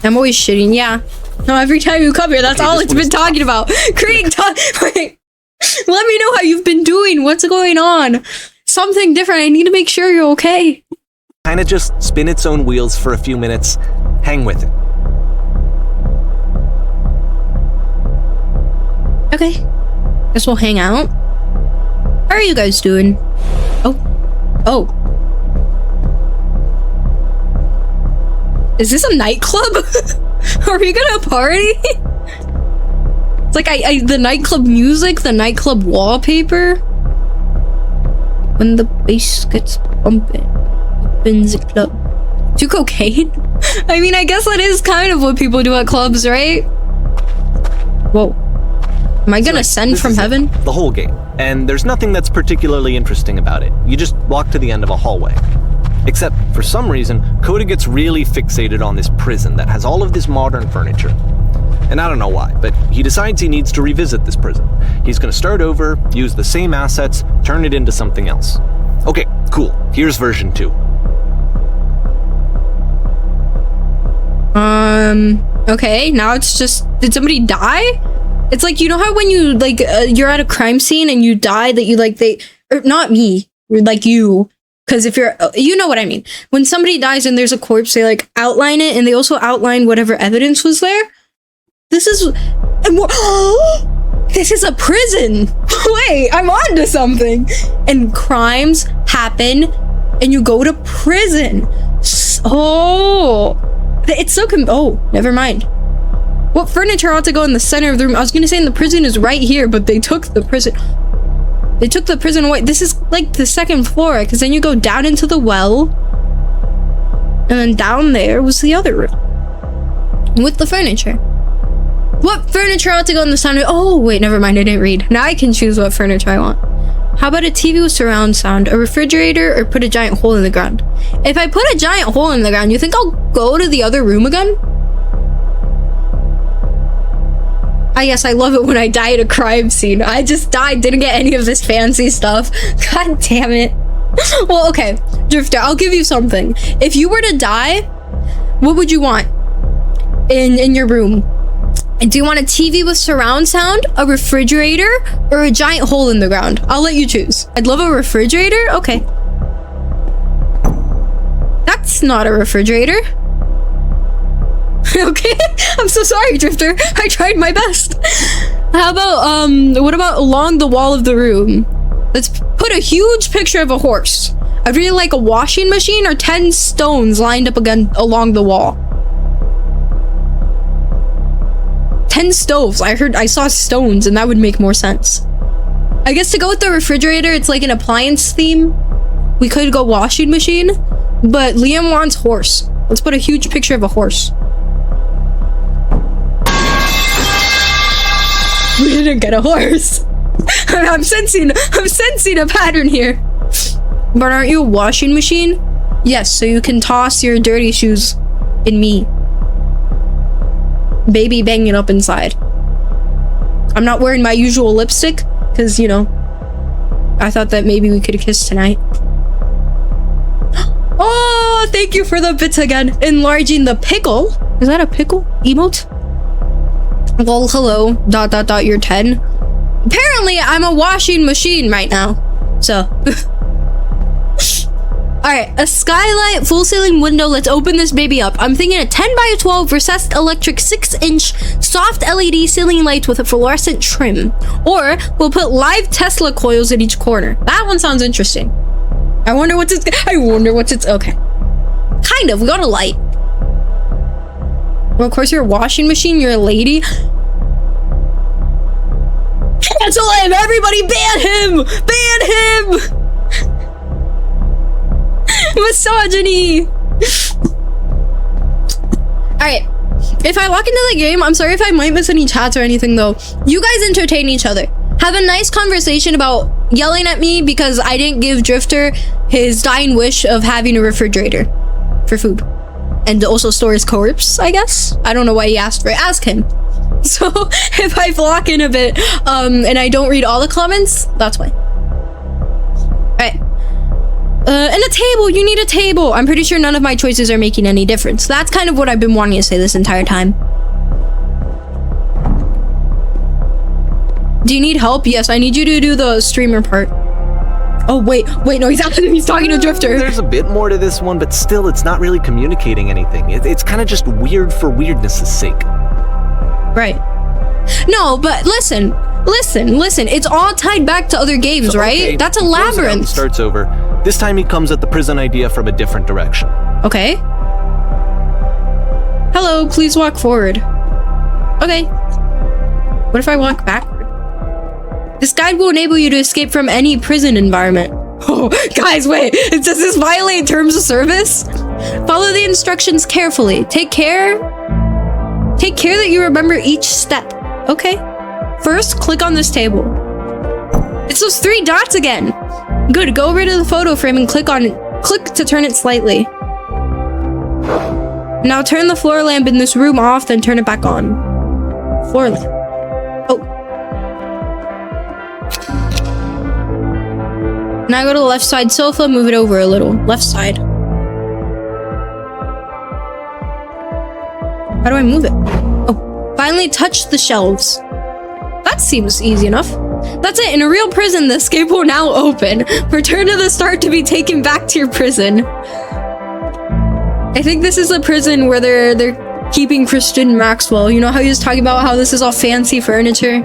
I'm always shitting, yeah. No, every time you come here, that's all it's been talking about. Krieg, wait. Let me know how you've been doing. What's going on? Something different. I need to make sure you're okay. Kinda just spin its own wheels for a few minutes. Hang with it. Okay. Guess we'll hang out. How are you guys doing? Oh. Is this a nightclub? Are we gonna party? It's like the nightclub music, the nightclub wallpaper. When the bass gets bumping, opens the club. Do cocaine? I mean, I guess that is kind of what people do at clubs, right? Whoa. Am I gonna send from heaven? The whole game. And there's nothing that's particularly interesting about it. You just walk to the end of a hallway. Except, for some reason, Coda gets really fixated on this prison that has all of this modern furniture. And I don't know why, but he decides he needs to revisit this prison. He's gonna start over, use the same assets, turn it into something else. Okay, Cool. Here's version 2. Okay, now it's just, did somebody die? It's like, you know how when you, like, you're at a crime scene and you die, that you, like, or not me, like you, because if you're, you know what I mean. When somebody dies and there's a corpse, they, like, outline it, and they also outline whatever evidence was there. This is, this is a prison. Wait, I'm on to something. And crimes happen, and you go to prison. Oh, it's so, oh, never mind. What furniture ought to go in the center of the room? I was gonna say the prison is right here, but they took the prison. They took the prison away. This is like the second floor, because then you go down into the well, and then down there was the other room with the furniture. What furniture ought to go in the center? Oh, wait, never mind. I didn't read. Now I can choose what furniture I want. How about a TV with surround sound, a refrigerator, or put a giant hole in the ground? If I put a giant hole in the ground, you think I'll go to the other room again? Yes, I love it when I die at a crime scene. I just died, didn't get any of this fancy stuff. God damn it. Well, okay, Drifter, I'll give you something. If you were to die, what would you want in your room? Do you want a TV with surround sound, a refrigerator, or a giant hole in the ground? I'll let you choose. I'd love a refrigerator. Okay. That's not a refrigerator. Okay, I'm so sorry, Drifter. I tried my best. How about, what about along the wall of the room? Let's put a huge picture of a horse. I'd really like a washing machine or 10 stones lined up again along the wall. 10 stoves. I saw stones, and that would make more sense. I guess to go with the refrigerator, it's like an appliance theme. We could go washing machine, but Liam wants horse. Let's put a huge picture of a horse. We didn't get a horse. I'm sensing a pattern here. But aren't you a washing machine? Yes, so you can toss your dirty shoes in me. Baby banging up inside. I'm not wearing my usual lipstick, because, you know, I thought that maybe we could kiss tonight. Oh, thank you for the bits again. Enlarging the pickle. Is that a pickle emote? Well, hello, ... you're 10. Apparently, I'm a washing machine right now. So. Alright, a skylight, full ceiling window. Let's open this baby up. I'm thinking a 10 by 12 recessed electric 6-inch soft LED ceiling lights with a fluorescent trim. Or we'll put live Tesla coils in each corner. That one sounds interesting. I wonder what's it's, okay. Kind of, we got a light. Well, of course, you're a washing machine. You're a lady. Cancel him! Everybody ban him! Ban him! Misogyny! Alright. If I walk into the game, I'm sorry if I might miss any chats or anything, though. You guys entertain each other. Have a nice conversation about yelling at me because I didn't give Drifter his dying wish of having a refrigerator for food. And also store his corpse, I guess. I don't know why he asked for it. Ask him. So if I block in a bit, and I don't read all the comments, that's why. Alright. And a table. You need a table. I'm pretty sure none of my choices are making any difference. That's kind of what I've been wanting to say this entire time. Do you need help? Yes, I need you to do the streamer part. Oh, wait, no, he's talking to Drifter. There's a bit more to this one, but still, it's not really communicating anything. It's kind of just weird for weirdness' sake. Right. No, but listen. It's all tied back to other games, so, right? Okay, that's a labyrinth. Starts over. This time he comes at the prison idea from a different direction. Okay. Hello, please walk forward. Okay. What if I walk backward? This guide will enable you to escape from any prison environment. Oh, guys, wait. Does this violate terms of service? Follow the instructions carefully. Take care that you remember each step. Okay. First, click on this table. It's those 3 dots again. Good. Go over to the photo frame and click to turn it slightly. Now turn the floor lamp in this room off, then turn it back on. Floor lamp. I go to the left side sofa, move it over a little. Left side. How do I move it? Oh, finally touch the shelves. That seems easy enough. That's it. In a real prison, the escape will now open. Return to the start to be taken back to your prison. I think this is a prison where they're keeping Christian Maxwell. You know how he was talking about how this is all fancy furniture?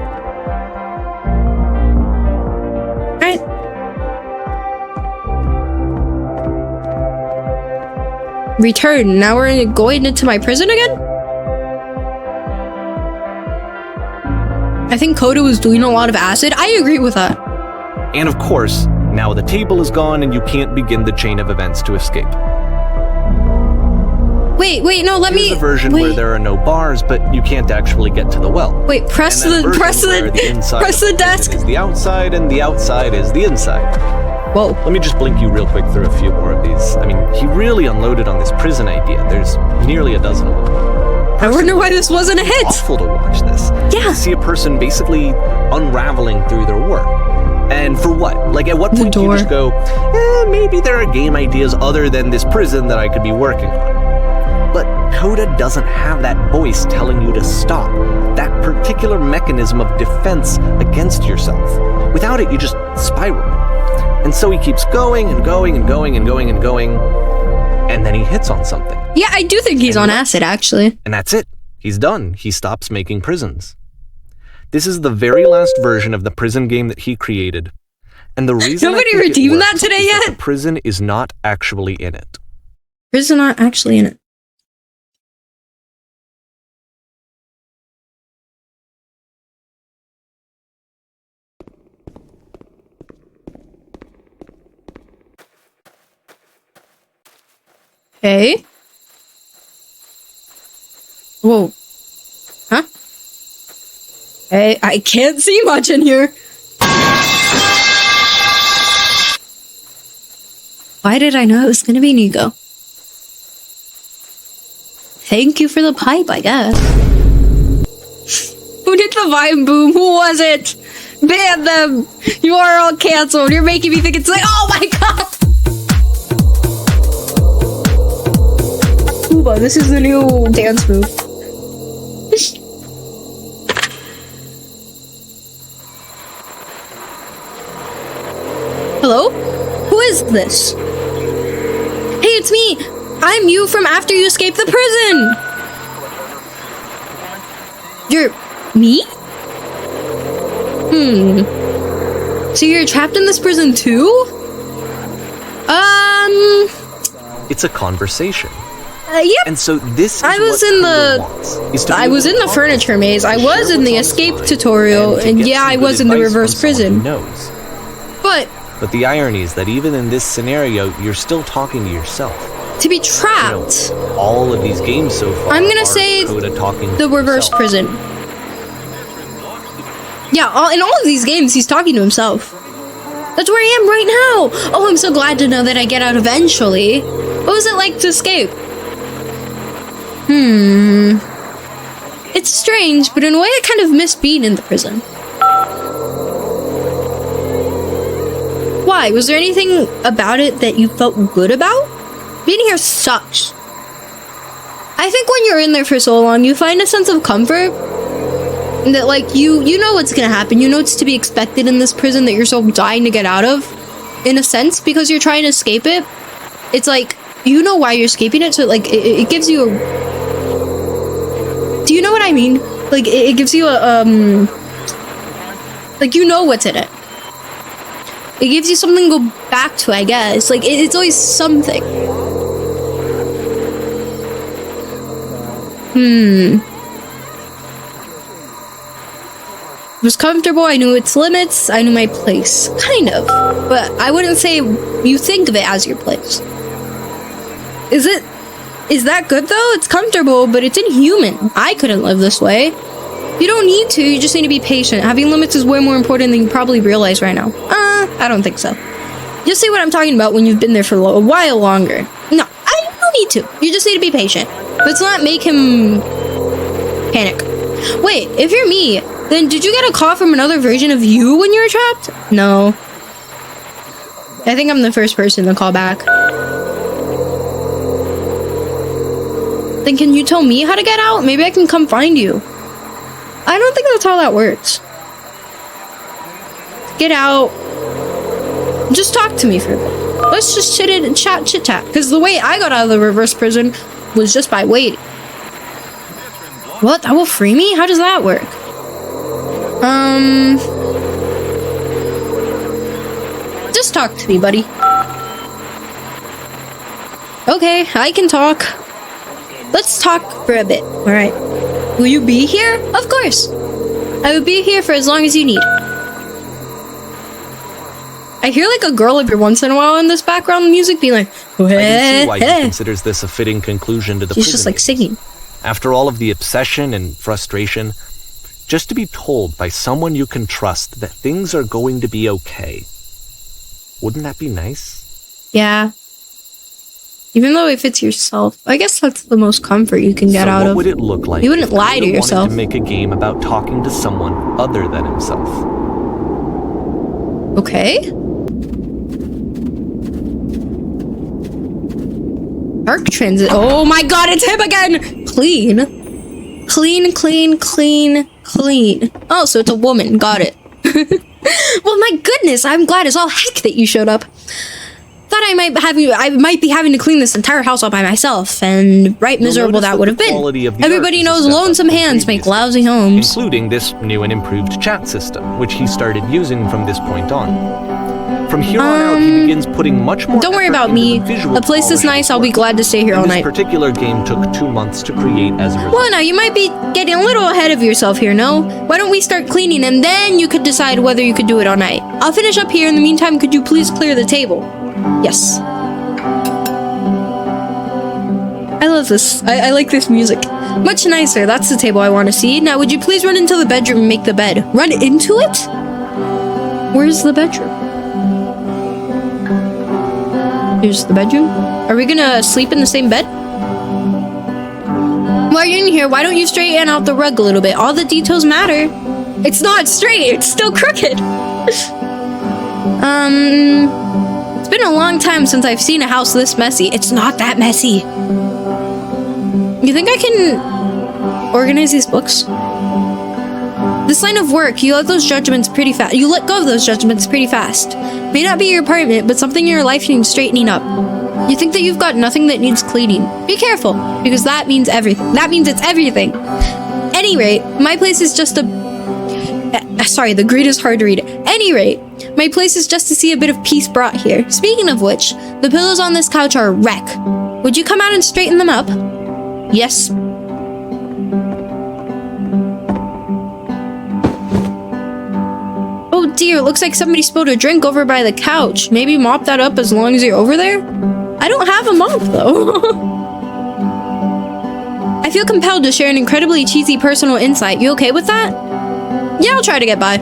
Alright. Return. Now we're going into my prison again? I think Coda was doing a lot of acid. I agree with that. And of course, now the table is gone and you can't begin the chain of events to escape. Wait, no, let me. There's a version where there are no bars, but you can't actually get to the well. Wait, press the desk. Is the outside and the outside is the inside. Whoa. Let me just blink you real quick through a few more of these. I mean, he really unloaded on this prison idea. There's nearly a dozen of them. I wonder why this wasn't a hit. Awful to watch this. Yeah. To see a person basically unraveling through their work. And for what? Like, at what point do you just go, maybe there are game ideas other than this prison that I could be working on. But Coda doesn't have that voice telling you to stop. That particular mechanism of defense against yourself. Without it, you just spiral. And so he keeps going and going and going and going and going. And then he hits on something. Yeah, I do think he's on acid, actually. And that's it. He's done. He stops making prisons. This is the very last version of the prison game that he created. And the reason nobody redeemed that today yet? The prison is not actually in it. Prison not actually in it. Okay. Whoa. Huh? Hey, I can't see much in here. Why did I know it was gonna be Nico? Thank you for the pipe, I guess. Who did the vibe boom? Who was it? Ban them! You are all canceled. You're making me think it's like, oh my god! Cuba, this is the new dance move. Hello? Who is this? Hey, it's me! I'm you from after you escaped the prison! You're... me? So you're trapped in this prison too? It's a conversation. Yep. And so this is I was in the furniture maze. I was in the escape tutorial, and yeah, I was in the reverse prison. But the irony is that even in this scenario, you're still talking to yourself. To be trapped. You know, all of these games so far. I'm gonna say the reverse prison. Yeah, in all of these games, he's talking to himself. That's where I am right now. Oh, I'm so glad to know that I get out eventually. What was it like to escape? It's strange, but in a way I kind of miss being in the prison. Why? Was there anything about it that you felt good about? Being here sucks. I think when you're in there for so long, you find a sense of comfort. That, like, you know what's gonna happen. You know it's to be expected in this prison that you're so dying to get out of. In a sense, because you're trying to escape it. It's like, you know why you're escaping it, so, like, it gives you a... Do you know what I mean? Like, it gives you a, like, you know what's in it. It gives you something to go back to, I guess. Like, it's always something. It was comfortable, I knew its limits, I knew my place. Kind of. But I wouldn't say you think of it as your place. Is that good though? It's comfortable, but it's inhuman. I couldn't live this way. You don't need to, you just need to be patient. Having limits is way more important than you probably realize right now. I don't think so. You'll see what I'm talking about when you've been there for a while longer. No, I don't need to. You just need to be patient. Let's not make him panic. Wait, if you're me, then did you get a call from another version of you when you were trapped? No. I think I'm the first person to call back. Then can you tell me how to get out? Maybe I can come find you. I don't think that's how that works. Get out. Just talk to me for a bit. Let's just chit chat. Because the way I got out of the reverse prison was just by waiting. What? That will free me? How does that work? Just talk to me, buddy. Okay, I can talk. Let's talk for a bit, alright? Will you be here? Of course! I will be here for as long as you need. I hear like a girl every once in a while in this background music being like, I can see why he considers this a fitting conclusion to the She's prison just like games. singing. After all of the obsession and frustration, just to be told by someone you can trust that things are going to be okay. Wouldn't that be nice? Yeah. Even though if it's yourself, I guess that's the most comfort you can get out what of. would it look like? You wouldn't if lie to Coda yourself. wanted to make a game about talking to someone other than himself. Okay. Dark transit. Oh my god, it's him again! Clean. Clean. Oh, so it's a woman. Got it. Well, my goodness, I'm glad as all heck that you showed up. Thought I might be having to clean this entire house all by myself, and miserable that would have been. Everybody knows lonesome hands make lousy homes. Including this new and improved chat system, which he started using from this point on. From here on out, he begins putting much more. Don't worry effort about into me. the visual The place is polish of nice. his I'll be work. glad to stay here all This night. particular game took 2 months to create as a result. Well, now you might be getting a little ahead of yourself here, no? Why don't we start cleaning and then you could decide whether you could do it all night. I'll finish up here. In the meantime, could you please clear the table? Yes. I love this. I like this music. Much nicer. That's the table I want to see. Now, would you please run into the bedroom and make the bed? Run into it? Where's the bedroom? Here's the bedroom. Are we gonna sleep in the same bed? While you're in here, why don't you straighten out the rug a little bit? All the details matter. It's not straight. It's still crooked. It's been a long time since I've seen a house this messy. It's not that messy. You think I can organize these books? This line of work, you let those judgments pretty fast. You let go of those judgments pretty fast. May not be your apartment, but something in your life needs straightening up. You think that you've got nothing that needs cleaning. Be careful, because that means everything. That means it's everything. Any rate, my place is just a... sorry, the grid is hard to read. Any rate, my place is just to see a bit of peace brought here. Speaking of which, the pillows on this couch are a wreck. Would you come out and straighten them up? Yes. Oh dear, looks like somebody spilled a drink over by the couch. Maybe mop that up as long as you're over there? I don't have a mop though. I feel compelled to share an incredibly cheesy personal insight. You okay with that? Yeah, I'll try to get by.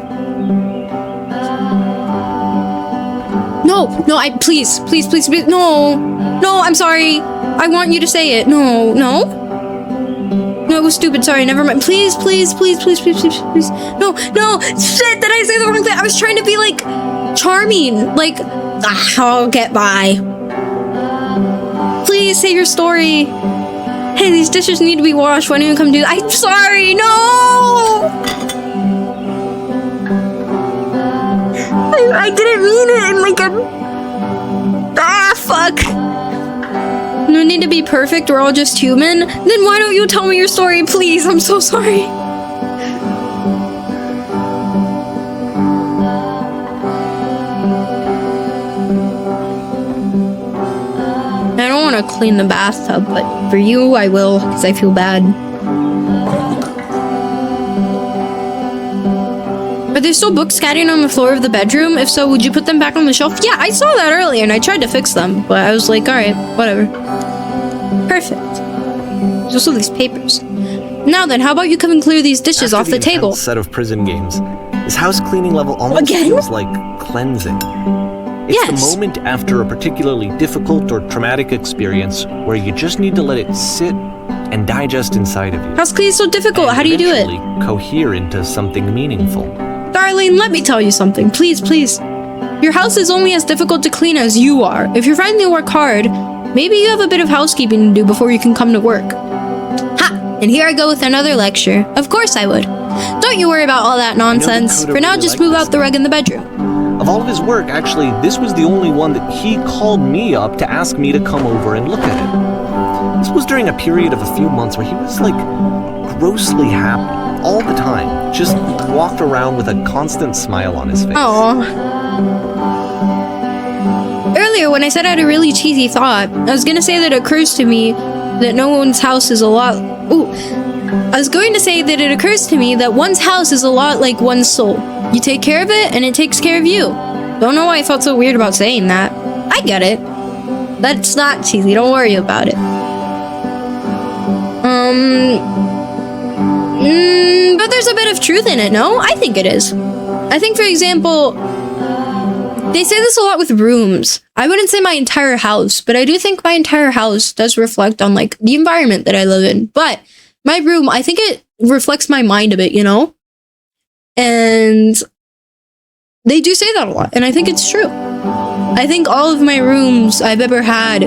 No, please, no, I'm sorry. I want you to say it. No, it was stupid. Sorry, never mind. Please. No, shit, did I say the wrong thing? I was trying to be like charming. Like, I'll get by. Please say your story. Hey, these dishes need to be washed. Why don't you come do that? I'm sorry. No. I didn't mean it. I'm like, fuck. No need to be perfect. We're all just human. Then why don't you tell me your story, please? I'm so sorry. I don't want to clean the bathtub, but for you, I will, because I feel bad. Are there still books scattered on the floor of the bedroom? If so, would you put them back on the shelf? Yeah, I saw that earlier and I tried to fix them, but I was like, alright, whatever. Perfect. There's also these papers. Now then, how about you come and clear these dishes off the table? Set of prison games. This house cleaning level almost Again? feels like cleansing. It's Yes. the moment after a particularly difficult or traumatic experience where you just need to let it sit and digest inside of you. House cleaning is so difficult. And How do you do it? eventually cohere into something meaningful. Darling, let me tell you something. Please. Your house is only as difficult to clean as you are. If you're trying to work hard, maybe you have a bit of housekeeping to do before you can come to work. Ha! And here I go with another lecture. Of course I would. Don't you worry about all that nonsense. For now, just move out the rug in the bedroom. Of all of his work, actually, this was the only one that he called me up to ask me to come over and look at it. This was during a period of a few months where he was, like, grossly happy all the time. Just walked around with a constant smile on his face. Aww. Earlier, when I said I had a really cheesy thought, I was gonna say that it occurs to me that no one's house is a lot... I was going to say that it occurs to me that one's house is a lot like one's soul. You take care of it, and it takes care of you. Don't know why I felt so weird about saying that. I get it. That's not cheesy, don't worry about it. But there's a bit of truth in it, no? I think it is. I think, for example, they say this a lot with rooms. I wouldn't say my entire house, but I do think my entire house does reflect on, like, the environment that I live in. But my room, I think it reflects my mind a bit, you know? And they do say that a lot, and I think it's true. I think all of my rooms I've ever had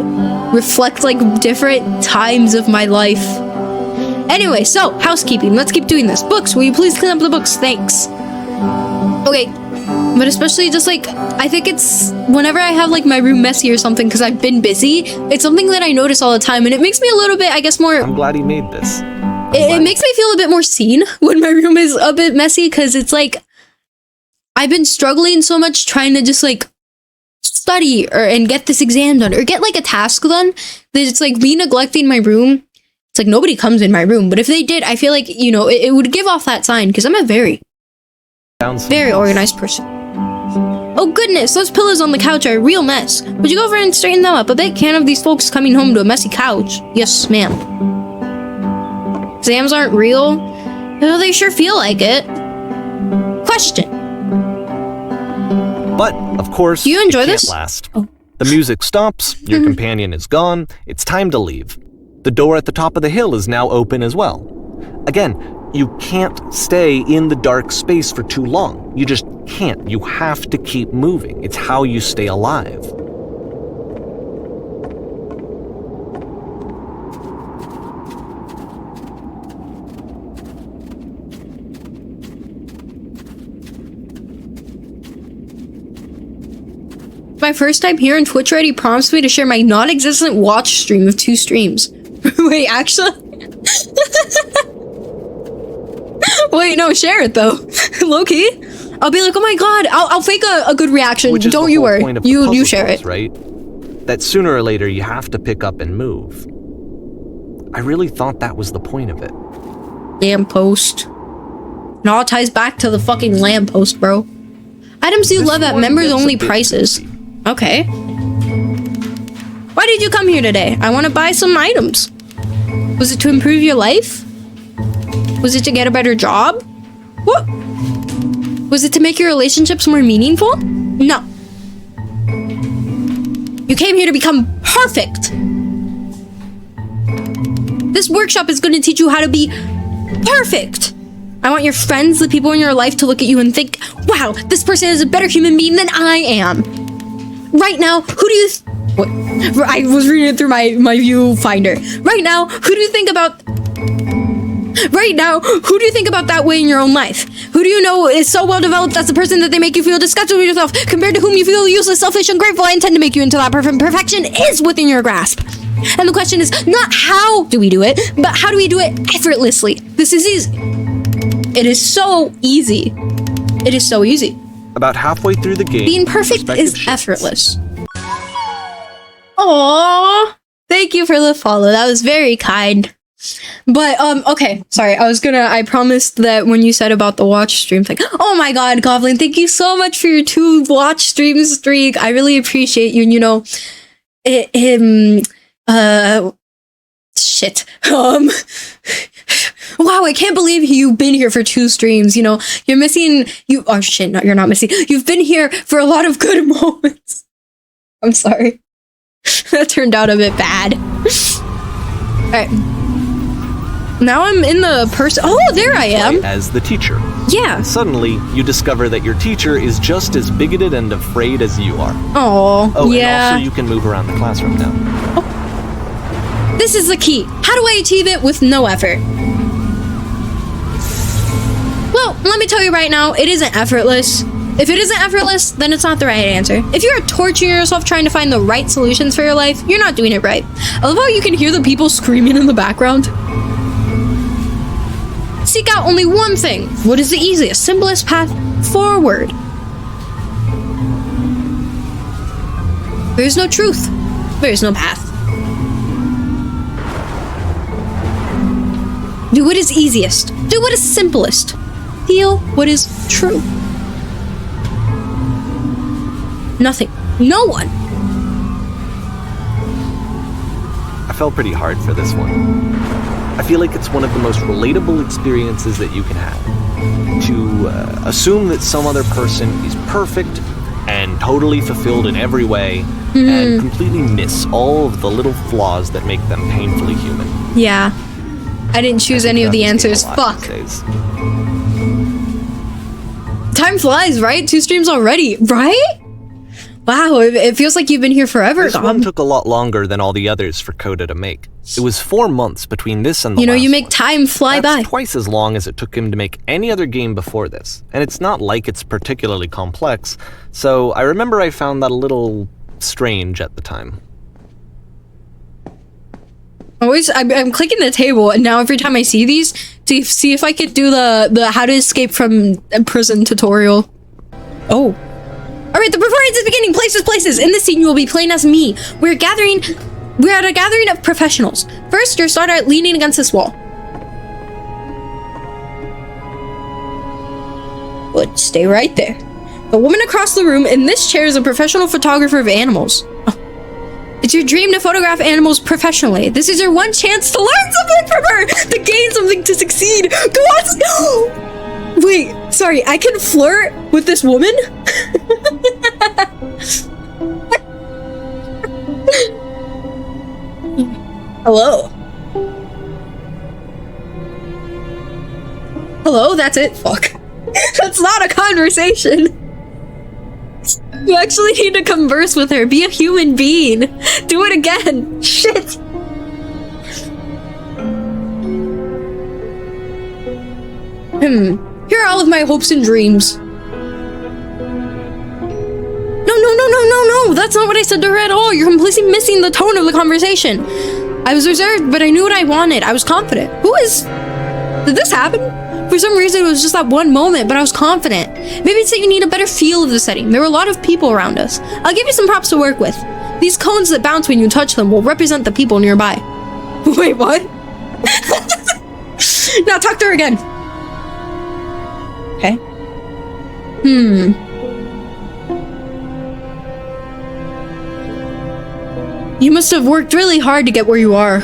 reflect, like, different times of my life. Anyway, so, housekeeping. Let's keep doing this. Books, will you please clean up the books? Thanks. Okay, but especially just, like, I think it's whenever I have, like, my room messy or something because I've been busy, it's something that I notice all the time, and it makes me a little bit, I guess, more... I'm glad he made this. It makes me feel a bit more seen when my room is a bit messy, because it's like, I've been struggling so much trying to just, like, study and get this exam done, or get, like, a task done, that it's, like, me neglecting my room. It's like, nobody comes in my room, but if they did, I feel like, you know, it would give off that sign, because I'm a very organized person. Oh goodness, those pillows on the couch are a real mess. Would you go over and straighten them up a bit? Can't have these folks coming home to a messy couch. Yes, ma'am. Exams aren't real? Well, they sure feel like it. Question. But, of course, Do you enjoy it can't this? last. Oh. The music stops, your companion is gone, it's time to leave. The door at the top of the hill is now open as well. Again, you can't stay in the dark space for too long. You just can't. You have to keep moving. It's how you stay alive. My first time here on Twitch already prompts me to share my non-existent watch stream of 2 streams. Wait, actually? Wait, no, share it though. Low-key. I'll be like, oh my god, I'll fake a good reaction. Which is Don't the you whole worry. point of the You puzzle share games, it. right? That sooner or later you have to pick up and move. I really thought that was the point of it. Lamppost. It all ties back to the fucking lamppost, bro. Items you This love at one members gets a only bit prices. goofy. Okay. Why did you come here today? I want to buy some items. Was it to improve your life? Was it to get a better job? What? Was it to make your relationships more meaningful? No. You came here to become perfect. This workshop is going to teach you how to be perfect. I want your friends, the people in your life, to look at you and think, wow, this person is a better human being than I am. Right now, who do you... What? I was reading it through my viewfinder. Right now, who do you think about... Right now, who do you think about that way in your own life? Who do you know is so well developed as a person that they make you feel disgusted with yourself, compared to whom you feel useless, selfish, ungrateful? I intend to make you into that perfect. Perfection is within your grasp. And the question is not how do we do it, but how do we do it effortlessly? This is easy. It is so easy. It is so easy. About halfway through the game, Being perfect perspective is shifts. effortless. Aww. Thank you for the follow. That was very kind. But, okay. Sorry. I promised that when you said about the watch stream thing. Oh my god, Goblin, thank you so much for your 2 watch stream streak. I really appreciate you. And, you know, shit. Wow, I can't believe you've been here for 2 streams. You know, you're missing, oh shit, no, you're not missing. You've been here for a lot of good moments. I'm sorry. That turned out a bit bad. Alright. Now I'm in the person. Oh, there I am. As the teacher. Yeah. Suddenly, you discover that your teacher is just as bigoted and afraid as you are. Oh, yeah. And also you can move around the classroom now. Oh. This is the key. How do I achieve it with no effort? Well, let me tell you right now, it isn't effortless. If it isn't effortless, then it's not the right answer. If you're torturing yourself trying to find the right solutions for your life, you're not doing it right. I love how you can hear the people screaming in the background. Seek out only one thing. What is the easiest, simplest path forward? There is no truth. There is no path. Do what is easiest. Do what is simplest. Feel what is true. Nothing. No one. I felt pretty hard for this one. I feel like it's one of the most relatable experiences that you can have. To assume that some other person is perfect and totally fulfilled in every way, and completely miss all of the little flaws that make them painfully human. Yeah. I didn't choose any of the answers. Fuck. Time flies, right? 2 streams already, right? Wow, it feels like you've been here forever. This one took a lot longer than all the others for Coda to make. It was 4 months between this and the last you make one. time fly That's by. twice as long as it took him to make any other game before this. And it's not like it's particularly complex, so I remember I found that a little strange at the time. I'm clicking the table, and now every time I see these, to see if I could do the how to escape from a prison tutorial. Oh. Alright, the performance is beginning. Places. In this scene, you will be playing as me. We're at a gathering of professionals. First, you'll start out leaning against this wall. But stay right there. The woman across the room in this chair is a professional photographer of animals. It's your dream to photograph animals professionally. This is your one chance to learn something from her, to gain something, to succeed. Go on. Wait, sorry, I can flirt with this woman? Hello? Hello, that's it? Fuck. That's not a conversation. You actually need to converse with her. Be a human being. Do it again. Shit. Here are all of my hopes and dreams. No. That's not what I said to her at all. You're completely missing the tone of the conversation. I was reserved, but I knew what I wanted. I was confident. Did this happen? For some reason, it was just that one moment, but I was confident. Maybe it's that you need a better feel of the setting. There were a lot of people around us. I'll give you some props to work with. These cones that bounce when you touch them will represent the people nearby. Wait, what? Now talk to her again. Okay. You must have worked really hard to get where you are.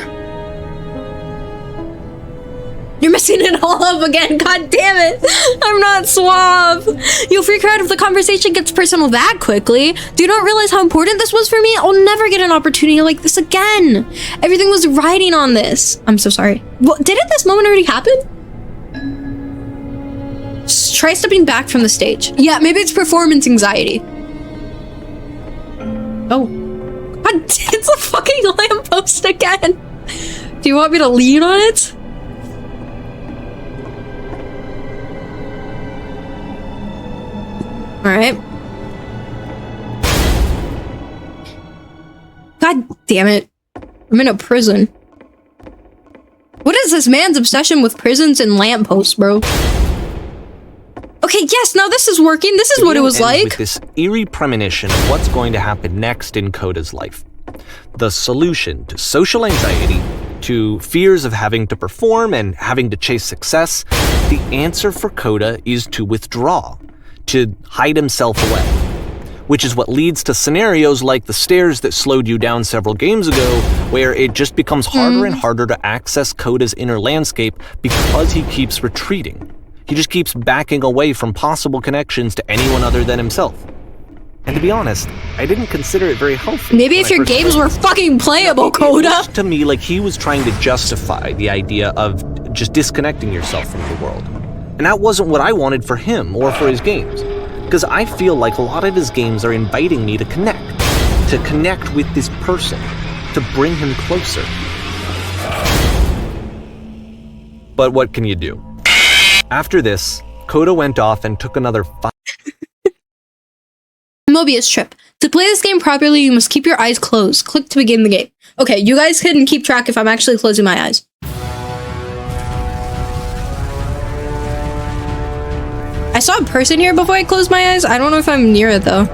You're messing it all up again. God damn it. I'm not suave. You'll freak her out if the conversation gets personal that quickly. Do you not realize how important this was for me? I'll never get an opportunity like this again. Everything was riding on this. I'm so sorry. Well, didn't this moment already happen? Just try stepping back from the stage. Yeah, maybe it's performance anxiety. Oh. God, it's a fucking lamppost again. Do you want me to lean on it? Alright. God damn it. I'm in a prison. What is this man's obsession with prisons and lampposts, bro? Okay, yes, now this is working. This is what it was like. With this eerie premonition of what's going to happen next in Coda's life. The solution to social anxiety, to fears of having to perform and having to chase success, the answer for Coda is to withdraw, to hide himself away. Which is what leads to scenarios like the stairs that slowed you down several games ago, where it just becomes harder and harder to access Coda's inner landscape because he keeps retreating. He just keeps backing away from possible connections to anyone other than himself. And to be honest, I didn't consider it very healthy. Maybe if your games were fucking playable, Coda. It looked to me like he was trying to justify the idea of just disconnecting yourself from the world. And that wasn't what I wanted for him or for his games. Because I feel like a lot of his games are inviting me to connect with this person, to bring him closer. But what can you do? After this, Coda went off and took another Mobius trip. To play this game properly, you must keep your eyes closed. Click to begin the game. Okay, you guys couldn't keep track if I'm actually closing my eyes. I saw a person here before I closed my eyes. I don't know if I'm near it though.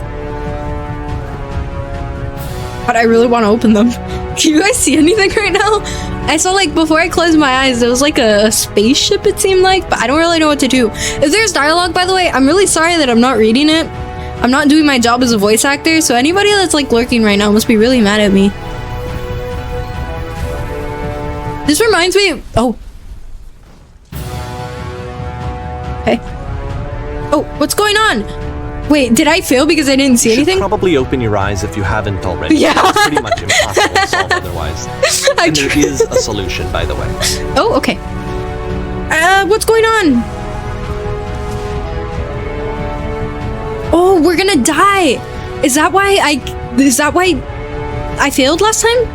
But I really want to open them. Can you guys see anything right now? I saw, like, before I closed my eyes, there was like a spaceship, it seemed like, but I don't really know what to do. If there's dialogue, by the way, I'm really sorry that I'm not reading it. I'm not doing my job as a voice actor, so anybody that's like lurking right now must be really mad at me. This reminds me of, oh. Okay. Oh, what's going on? Wait, did I fail because I didn't see anything? You should probably open your eyes if you haven't already. Yeah. It's pretty much impossible to solve otherwise. And there is a solution, by the way. Oh, okay. What's going on? Oh, we're gonna die. Is that why I failed last time?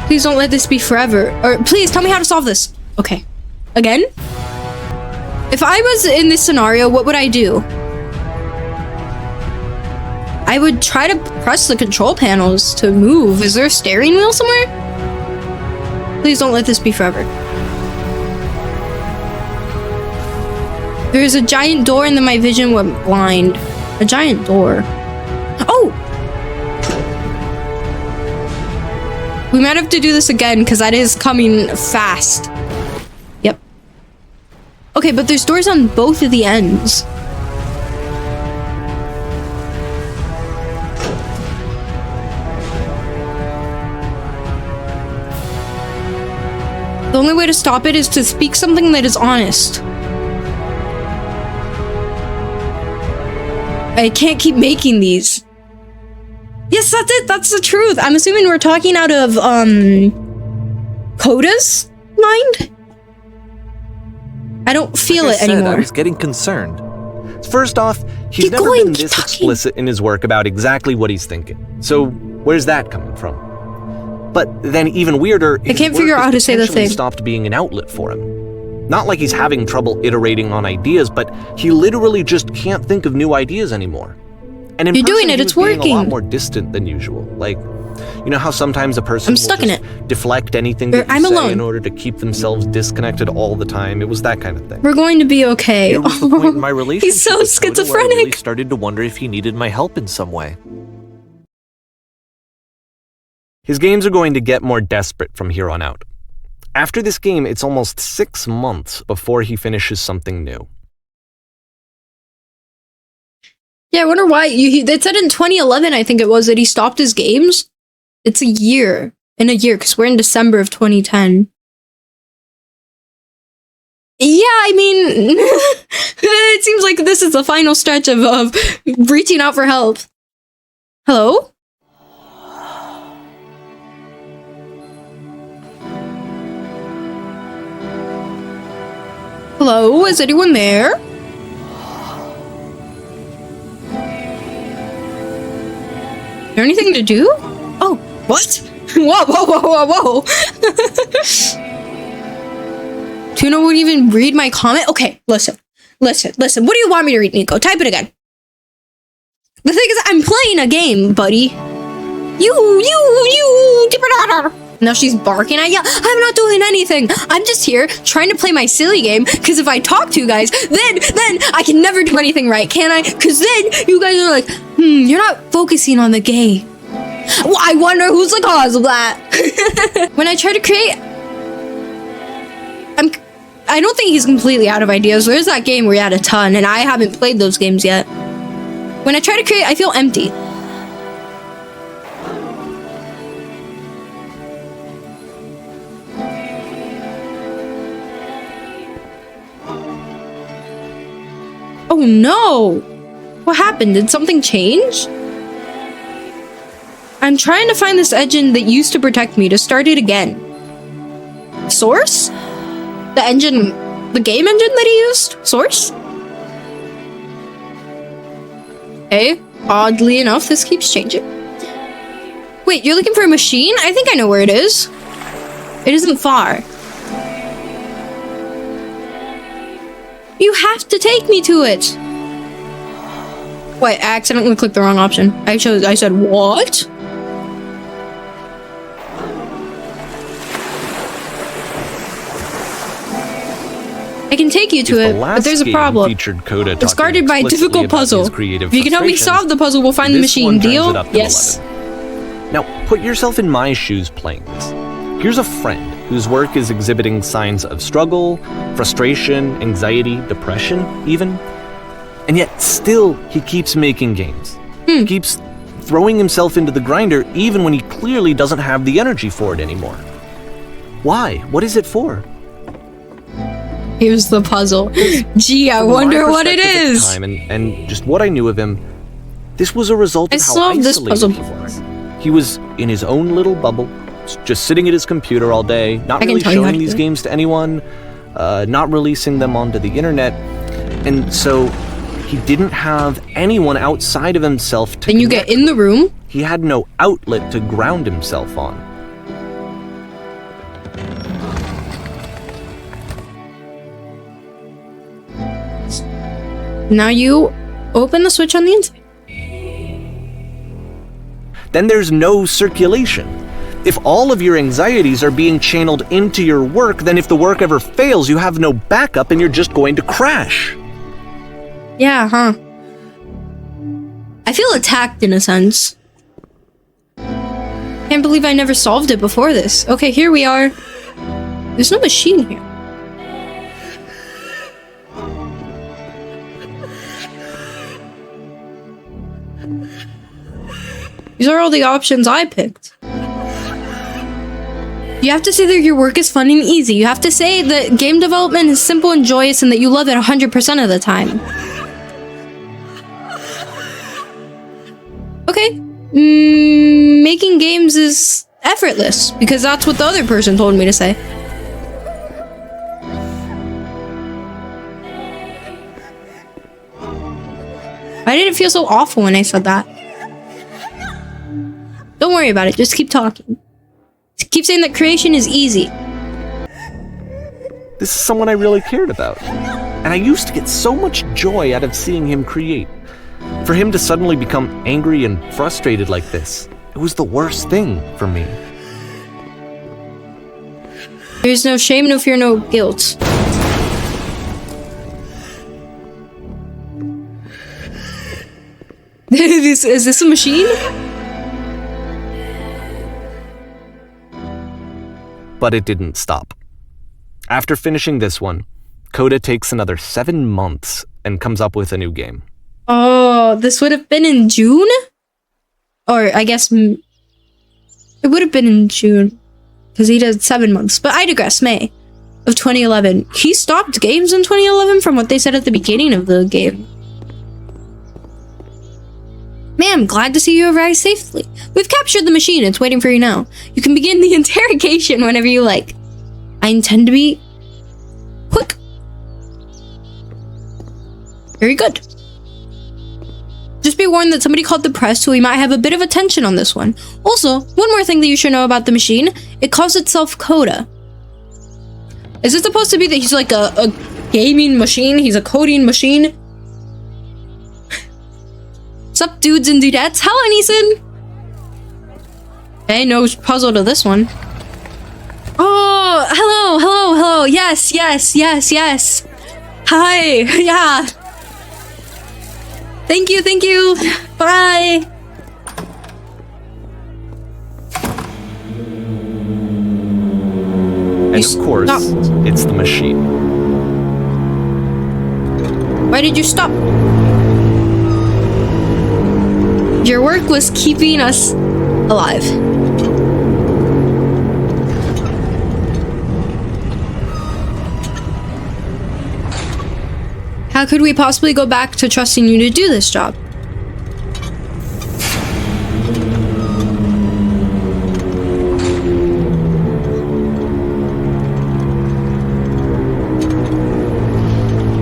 Please don't let this be forever. Or please tell me how to solve this. Okay. Again? If I was in this scenario, what would I do? I would try to press the control panels to move. Is there a steering wheel somewhere? Please don't let this be forever. There's a giant door and then my vision went blind. A giant door. Oh! We might have to do this again because that is coming fast. Yep. Okay, but there's doors on both of the ends. The only way to stop it is to speak something that is honest. I can't keep making these. Yes, that's it. That's the truth. I'm assuming we're talking out of, Coda's mind? I don't feel it anymore. I was getting concerned. First off, he's Keep never going, been keep this talking. explicit in his work about exactly what he's thinking. So where's that coming from? But then even weirder, I can't figure out how to say the thing. Stopped being an outlet for him. Not like he's having trouble iterating on ideas, but he literally just can't think of new ideas anymore. And in You're doing person, it, he it's was being working. a lot more distant than usual. Like, you know how sometimes a person I'm will stuck in just it. deflect anything Or that you I'm say alone. in order to keep themselves disconnected all the time. It was that kind of thing. We're going to be okay. It was the point in my relationship He's so with Coda where I schizophrenic. really started to wonder if he needed my help in some way. His games are going to get more desperate from here on out. After this game, it's almost 6 months before he finishes something new. Yeah, I wonder why. It said in 2011, I think it was, that he stopped his games. It's a year. In a year, because we're in December of 2010. Yeah, I mean, it seems like this is the final stretch of reaching out for help. Hello? Hello, is anyone there? Is there anything to do? Oh, what? Whoa, whoa, whoa, whoa, whoa. Tuna wouldn't even read my comment? Okay, listen. What do you want me to read, Nico? Type it again. The thing is, I'm playing a game, buddy. You. Now she's barking at you. I'm not doing anything. I'm just here trying to play my silly game, because if I talk to you guys, then I can never do anything right, can I? Because then you guys are like, you're not focusing on the game. Well, I wonder who's the cause of that. When I try to create, I don't think he's completely out of ideas. There's that game where he had a ton, and I haven't played those games yet. When I try to create, I feel empty. Oh no! What happened? Did something change? I'm trying to find this engine that used to protect me to start it again. Source? The engine, the game engine that he used? Source? Okay, oddly enough, this keeps changing. Wait, you're looking for a machine? I think I know where it is. It isn't far. You have to take me to it. Wait, I accidentally clicked the wrong option. I said, what? I can take you to it, but there's a problem. It's guarded by a difficult puzzle. If you can help me solve the puzzle, we'll find the machine. Deal? Yes. Now, put yourself in my shoes playing this. Here's a friend whose work is exhibiting signs of struggle, frustration, anxiety, depression, even. And yet, still, he keeps making games. He keeps throwing himself into the grinder even when he clearly doesn't have the energy for it anymore. Why? What is it for? Here's the puzzle. Gee, I wonder what it is. Time and just what I knew of him, this was a result of how isolated he was. He was in his own little bubble, just sitting at his computer all day, not really showing these games to anyone, not releasing them onto the internet, and so he didn't have anyone outside of himself to. And you get in the room? He had no outlet to ground himself on. Now you open the switch on the inside. Then there's no circulation. If all of your anxieties are being channeled into your work, then if the work ever fails, you have no backup and you're just going to crash. Yeah, huh? I feel attacked in a sense. Can't believe I never solved it before this. Okay, here we are. There's no machine here. These are all the options I picked. You have to say that your work is fun and easy. You have to say that game development is simple and joyous and that you love it 100% of the time. Okay. Making games is effortless because that's what the other person told me to say. Why did it feel so awful when I said that? Don't worry about it, just keep talking. Keep saying that creation is easy. This is someone I really cared about. And I used to get so much joy out of seeing him create. For him to suddenly become angry and frustrated like this, it was the worst thing for me. There's no shame, no fear, no guilt. Is this a machine? But it didn't stop. After finishing this one, Coda takes another 7 months and comes up with a new game. Oh, this would have been in June? Or I guess it would have been in June because he did 7 months. But I digress, May of 2011. He stopped games in 2011 from what they said at the beginning of the game. Ma'am, glad to see you arrived safely. We've captured the machine. It's waiting for you now. You can begin the interrogation whenever you like. I intend to be quick. Very good. Just be warned that somebody called the press, so we might have a bit of attention on this one. Also, one more thing that you should know about the machine. It calls itself Coda. Is it supposed to be that he's like a gaming machine? He's a coding machine? What's up, dudes and dudettes? Hello, Neeson! Hey, no puzzle to this one. Oh, hello. Yes. Hi, yeah. Thank you. Bye. And of course, it's the machine. Why did you stop? Your work was keeping us alive. How could we possibly go back to trusting you to do this job?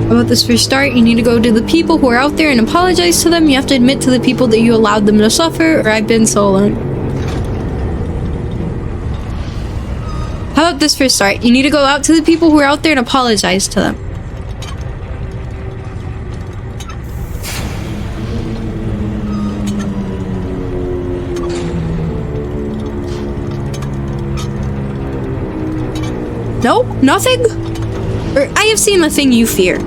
How about this for start? You need to go to the people who are out there and apologize to them. You have to admit to the people that you allowed them to suffer, or I've been so alone. How about this for start? You need to go out to the people who are out there and apologize to them. No? Nothing? Or I have seen the thing you fear.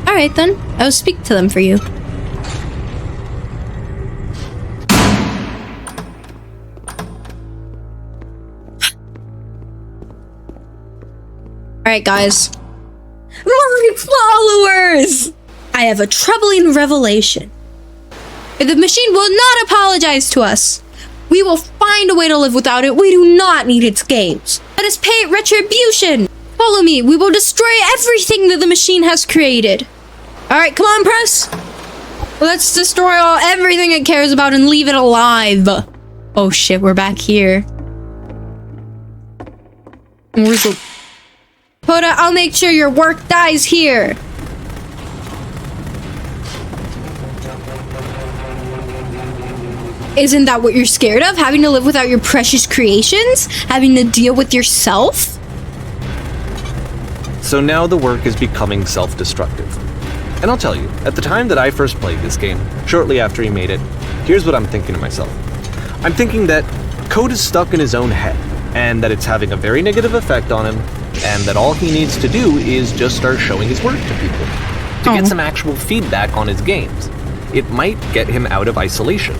Alright then, I'll speak to them for you. Alright guys. My followers! I have a troubling revelation. The machine will not apologize to us. We will find a way to live without it. We do not need its games. Let us pay it retribution. Follow me. We will destroy everything that the machine has created. Alright, come on, press. Let's destroy everything it cares about and leave it alive. Oh shit, we're back here. Where's the... Hoda, I'll make sure your work dies here. Isn't that what you're scared of? Having to live without your precious creations? Having to deal with yourself? So now the work is becoming self-destructive. And I'll tell you, at the time that I first played this game, shortly after he made it, here's what I'm thinking to myself. I'm thinking that code is stuck in his own head, and that it's having a very negative effect on him, and that all he needs to do is just start showing his work to people, to get some actual feedback on his games. It might get him out of isolation.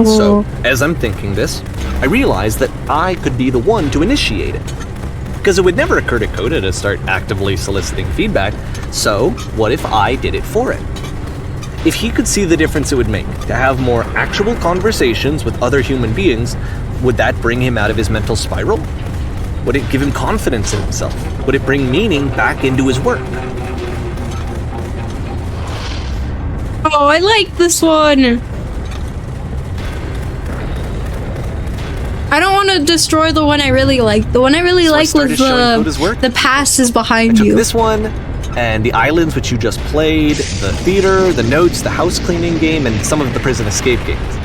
So, as I'm thinking this, I realize that I could be the one to initiate it. Because it would never occur to Coda to start actively soliciting feedback, so what if I did it for him? If he could see the difference it would make to have more actual conversations with other human beings, would that bring him out of his mental spiral? Would it give him confidence in himself? Would it bring meaning back into his work? Oh, I like this one. I don't want to destroy the one I really like. The one I really like was the past is behind you. This one, and the islands which you just played, the theater, the notes, the house cleaning game, and some of the prison escape games.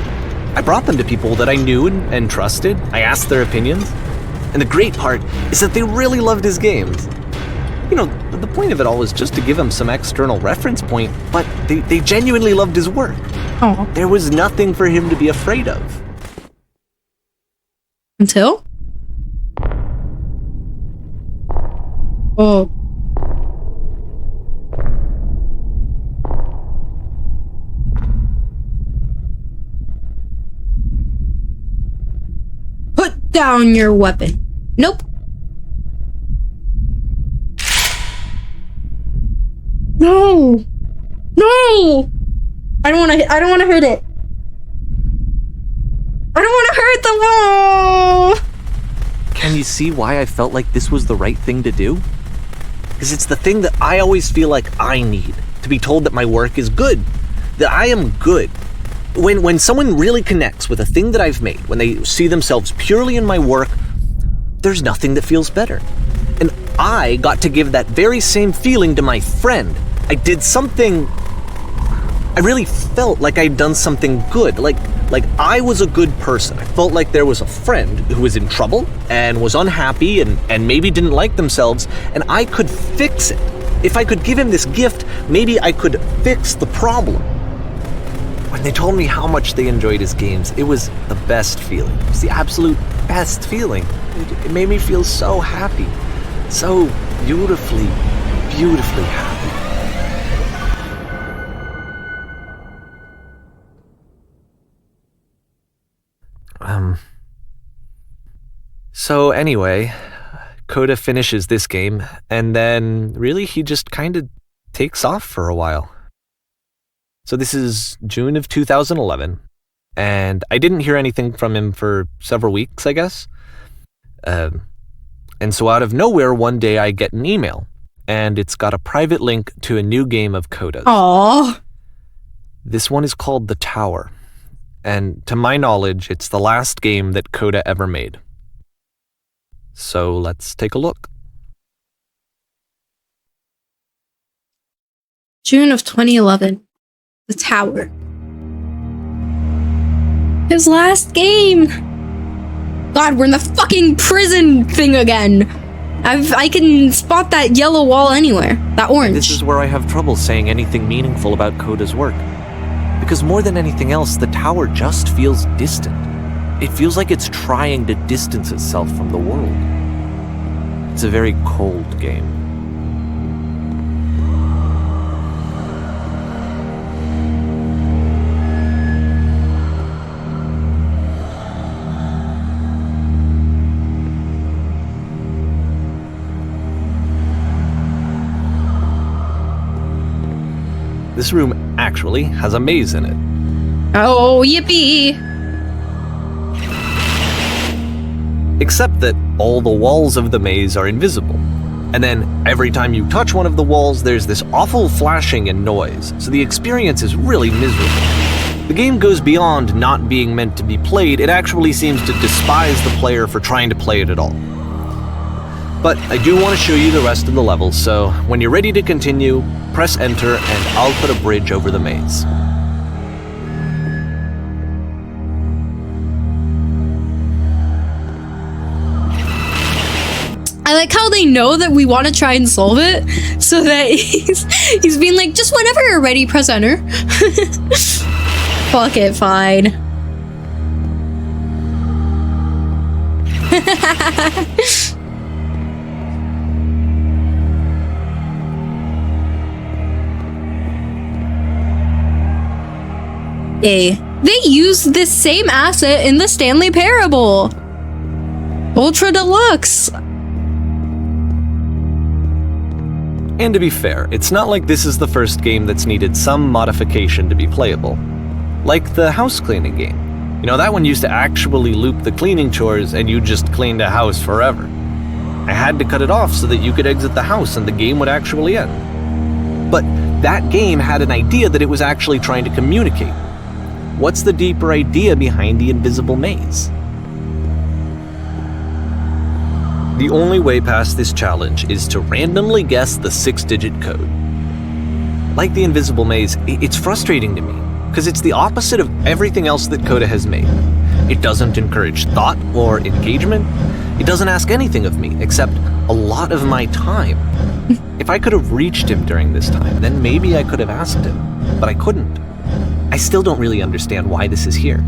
I brought them to people that I knew and trusted. I asked their opinions. And the great part is that they really loved his games. You know, the point of it all was just to give him some external reference point, but they genuinely loved his work. Oh. There was nothing for him to be afraid of. Until? Oh. Put down your weapon. Nope. No. No. I don't want to hurt it. I don't want to hurt the wall! Can you see why I felt like this was the right thing to do? Because it's the thing that I always feel like I need, to be told that my work is good, that I am good. When someone really connects with a thing that I've made, when they see themselves purely in my work, there's nothing that feels better. And I got to give that very same feeling to my friend. I did something... I really felt like I'd done something good, like I was a good person. I felt like there was a friend who was in trouble and was unhappy and maybe didn't like themselves, and I could fix it. If I could give him this gift, maybe I could fix the problem. When they told me how much they enjoyed his games, it was the best feeling. It was the absolute best feeling. It made me feel so happy, so beautifully, beautifully happy. So anyway, Coda finishes this game, and then really he just kind of takes off for a while. So this is June of 2011, and I didn't hear anything from him for several weeks, I guess. And so out of nowhere, one day I get an email, and it's got a private link to a new game of Coda's. Aww. This one is called The Tower. and to my knowledge, it's the last game that Coda ever made. So let's take a look. June of 2011. The Tower. His last game! God, we're in the fucking prison thing again! I can spot that yellow wall anywhere. That orange. This is where I have trouble saying anything meaningful about Coda's work. Because more than anything else, the tower just feels distant. It feels like it's trying to distance itself from the world. It's a very cold game. This room actually has a maze in it. Oh, yippee! Except that all the walls of the maze are invisible. And then every time you touch one of the walls, there's this awful flashing and noise, so the experience is really miserable. The game goes beyond not being meant to be played, it actually seems to despise the player for trying to play it at all. But I do want to show you the rest of the levels, so when you're ready to continue, press enter and I'll put a bridge over the maze. I like how they know that we want to try and solve it, so that he's being like, just whenever you're ready, press enter. Fuck it, fine. Hey, they used this same asset in the Stanley Parable. Ultra Deluxe. And to be fair, it's not like this is the first game that's needed some modification to be playable. Like the house cleaning game. You know, that one used to actually loop the cleaning chores and you just cleaned a house forever. I had to cut it off so that you could exit the house and the game would actually end. But that game had an idea that it was actually trying to communicate. What's the deeper idea behind the invisible maze? The only way past this challenge is to randomly guess the 6-digit code. Like the invisible maze, it's frustrating to me, because it's the opposite of everything else that Coda has made. It doesn't encourage thought or engagement. It doesn't ask anything of me, except a lot of my time. If I could have reached him during this time, then maybe I could have asked him, but I couldn't. I still don't really understand why this is here.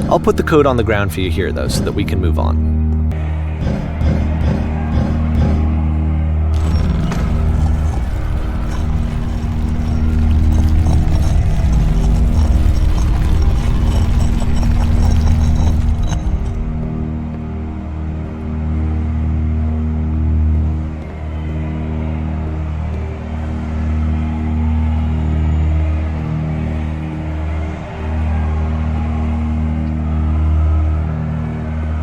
I'll put the code on the ground for you here, though, so that we can move on.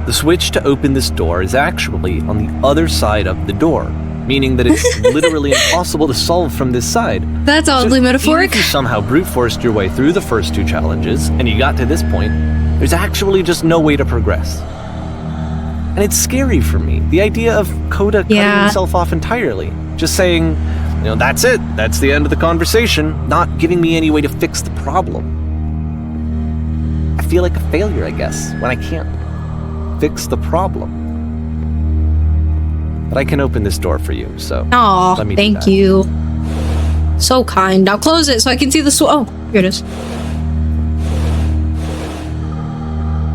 The switch to open this door is actually on the other side of the door, meaning that it's literally impossible to solve from this side. That's oddly metaphoric. Even if you somehow brute forced your way through the first 2 challenges, and you got to this point, there's actually just no way to progress. And it's scary for me, the idea of Coda cutting himself off entirely, just saying, you know, that's it, that's the end of the conversation, not giving me any way to fix the problem. I feel like a failure, I guess, when I can't fix the problem. But I can open this door for you, so Aw, let me thank you. So kind. Now close it so I can see the oh, here it is.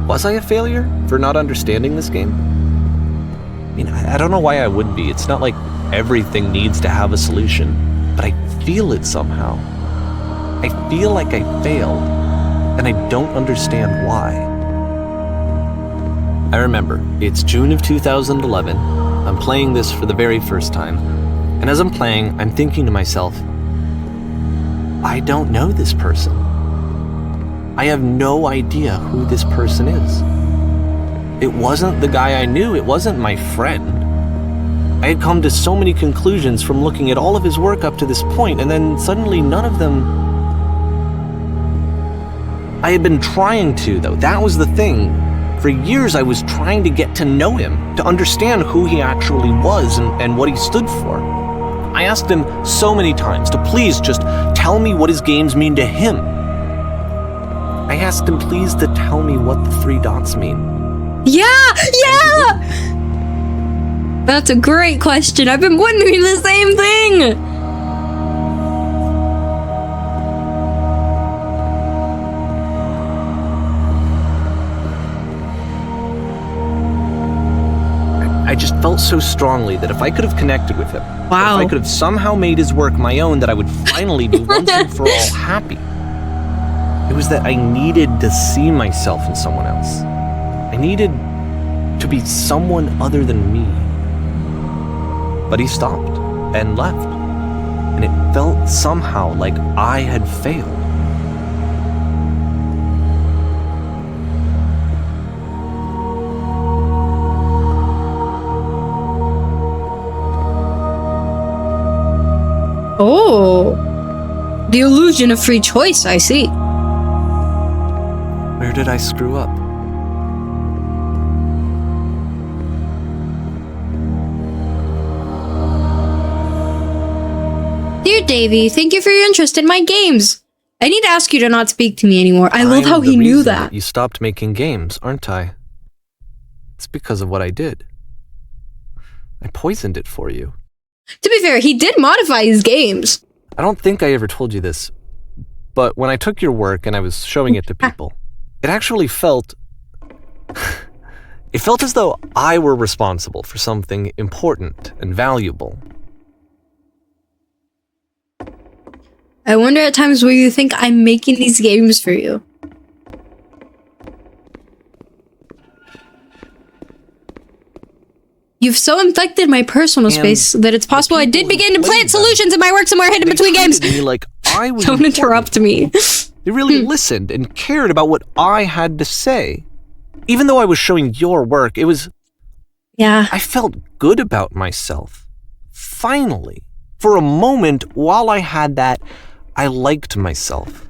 Was I a failure for not understanding this game? I mean, I don't know why I would be. It's not like everything needs to have a solution, but I feel it somehow. I feel like I failed, and I don't understand why. I remember, it's June of 2011, I'm playing this for the very first time, and as I'm playing, I'm thinking to myself, I don't know this person. I have no idea who this person is. It wasn't the guy I knew, it wasn't my friend. I had come to so many conclusions from looking at all of his work up to this point, and then suddenly none of them I had been trying to, though. That was the thing. For years, I was trying to get to know him, to understand who he actually was and what he stood for. I asked him so many times to please just tell me what his games mean to him. I asked him please to tell me what the 3 dots mean. Yeah! That's a great question. I've been wondering the same thing. I just felt so strongly that if I could have connected with him, Wow. if I could have somehow made his work my own, that I would finally be once and for all happy. It was that I needed to see myself in someone else. I needed to be someone other than me. But he stopped and left, and it felt somehow like I had failed. Oh, the illusion of free choice, I see. Where did I screw up? Dear Davy, thank you for your interest in my games. I need to ask you to not speak to me anymore. I love I'm how the he knew reason that. You stopped making games, aren't I? It's because of what I did. I poisoned it for you. To be fair, he did modify his games. I don't think I ever told you this, but when I took your work and I was showing it to people, it actually felt... it felt as though I were responsible for something important and valuable. I wonder at times where you think I'm making these games for you. You've so infected my personal space that it's possible I did begin to plant solutions in my work somewhere hidden between games. Me like I was Don't interrupt me. They really listened and cared about what I had to say. Even though I was showing your work, it was... Yeah. I felt good about myself. Finally. For a moment, while I had that, I liked myself.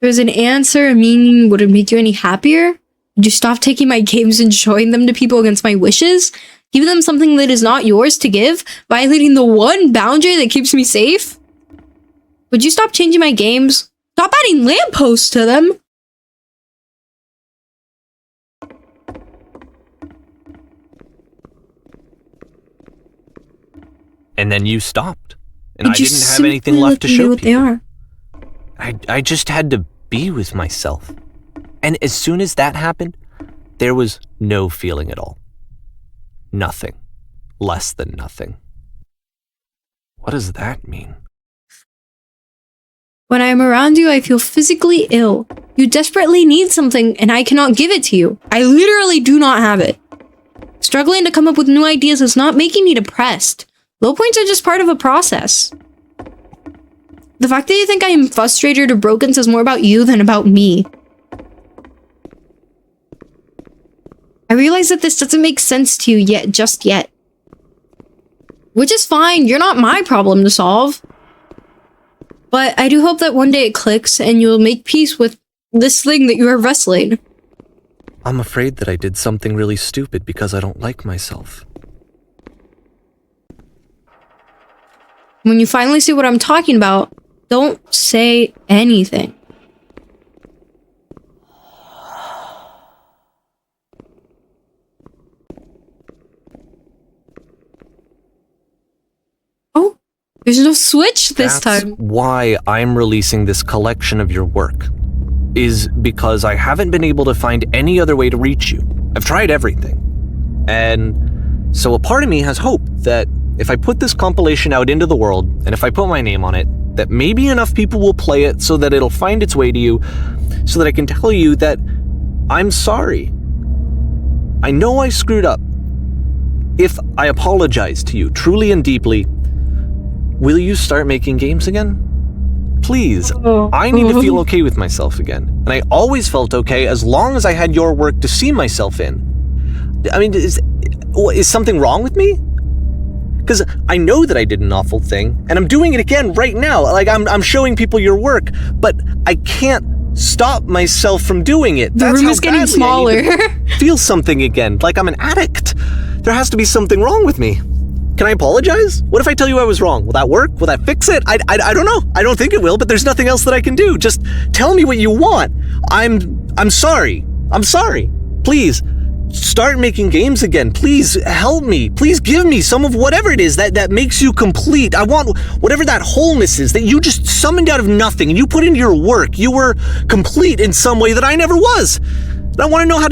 There's an answer, a meaning. Would it make you any happier? Would you stop taking my games and showing them to people against my wishes? Giving them something that is not yours to give? Violating the one boundary that keeps me safe? Would you stop changing my games? Stop adding lampposts to them? And then you stopped. And I Would you didn't have anything simply left to let me show do what they people. are? I just had to be with myself. And as soon as that happened, there was no feeling at all. Nothing. Less than nothing. What does that mean? When I am around you, I feel physically ill. You desperately need something, and I cannot give it to you. I literally do not have it. Struggling to come up with new ideas is not making me depressed. Low points are just part of a process. The fact that you think I am frustrated or broken says more about you than about me. I realize that this doesn't make sense to you yet, just yet. Which is fine, you're not my problem to solve. But I do hope that one day it clicks and you'll make peace with this thing that you are wrestling. I'm afraid that I did something really stupid because I don't like myself. When you finally see what I'm talking about, don't say anything. Oh, there's no switch this That's time. why I'm releasing this collection of your work. Is because I haven't been able to find any other way to reach you. I've tried everything. And so a part of me has hope that if I put this compilation out into the world, and if I put my name on it, that maybe enough people will play it so that it'll find its way to you, so that I can tell you that I'm sorry. I know I screwed up. If I apologize to you truly and deeply, will you start making games again? Please, I need to feel okay with myself again. And I always felt okay as long as I had your work to see myself in. I mean, is something wrong with me? Because I know that I did an awful thing, and I'm doing it again right now. Like, I'm showing people your work, but I can't stop myself from doing it. The room is getting smaller. Feel something again, like I'm an addict. There has to be something wrong with me. Can I apologize? What if I tell you I was wrong? Will that work? Will that fix it? I don't know. I don't think it will, but there's nothing else that I can do. Just tell me what you want. I'm sorry. I'm sorry. Please, start making games again. Please help me. Please give me some of whatever it is that makes you complete. I want whatever that wholeness is that you just summoned out of nothing and you put into your work. You were complete in some way that I never was. I want to know how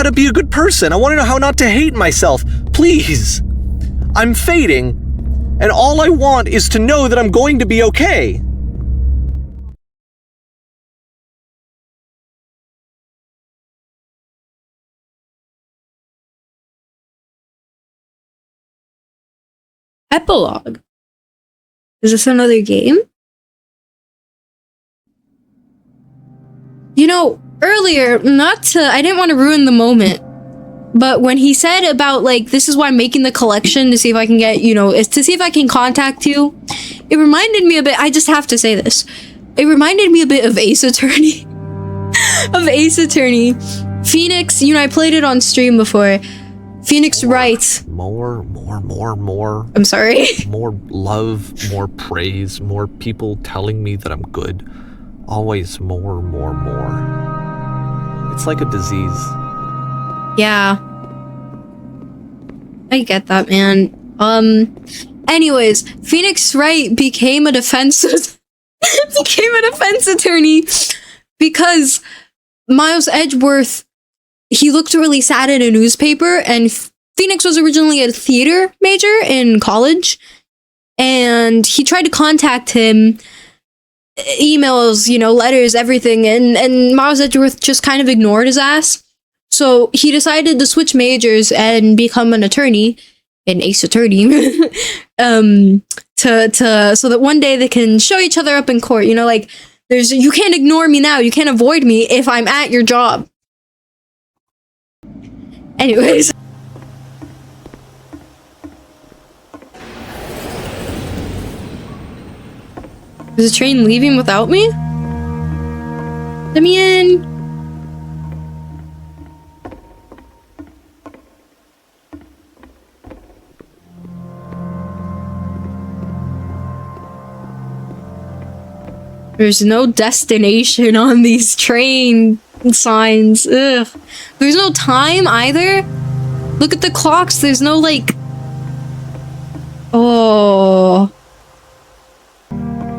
to be a good person. I want to know how not to hate myself. Please. I'm fading, and all I want is to know that I'm going to be okay. Epilogue. Is this another game? You know, earlier, I didn't want to ruin the moment, but when he said about, like, this is why I'm making the collection to see if I can get, it's to see if I can contact you, it reminded me a bit, I just have to say this, it reminded me a bit of Ace Attorney. Of Ace Attorney. Phoenix, I played it on stream before. Phoenix writes... More. I'm sorry? More love, more praise, more people telling me that I'm good. Always more. It's like a disease. Yeah. I get that, man. Anyways, Phoenix Wright became a defense attorney because Miles Edgeworth, he looked really sad in a newspaper, and Phoenix was originally a theater major in college, and he tried to contact him, emails, letters, everything, and Miles Edgeworth just kind of ignored his ass. So he decided to switch majors and become an attorney, an Ace Attorney, so that one day they can show each other up in court. Like, you can't ignore me now. You can't avoid me if I'm at your job. Anyways. Is the train leaving without me? Let me in. There's no destination on these train signs. Ugh. There's no time either. Look at the clocks. There's no, like... Oh.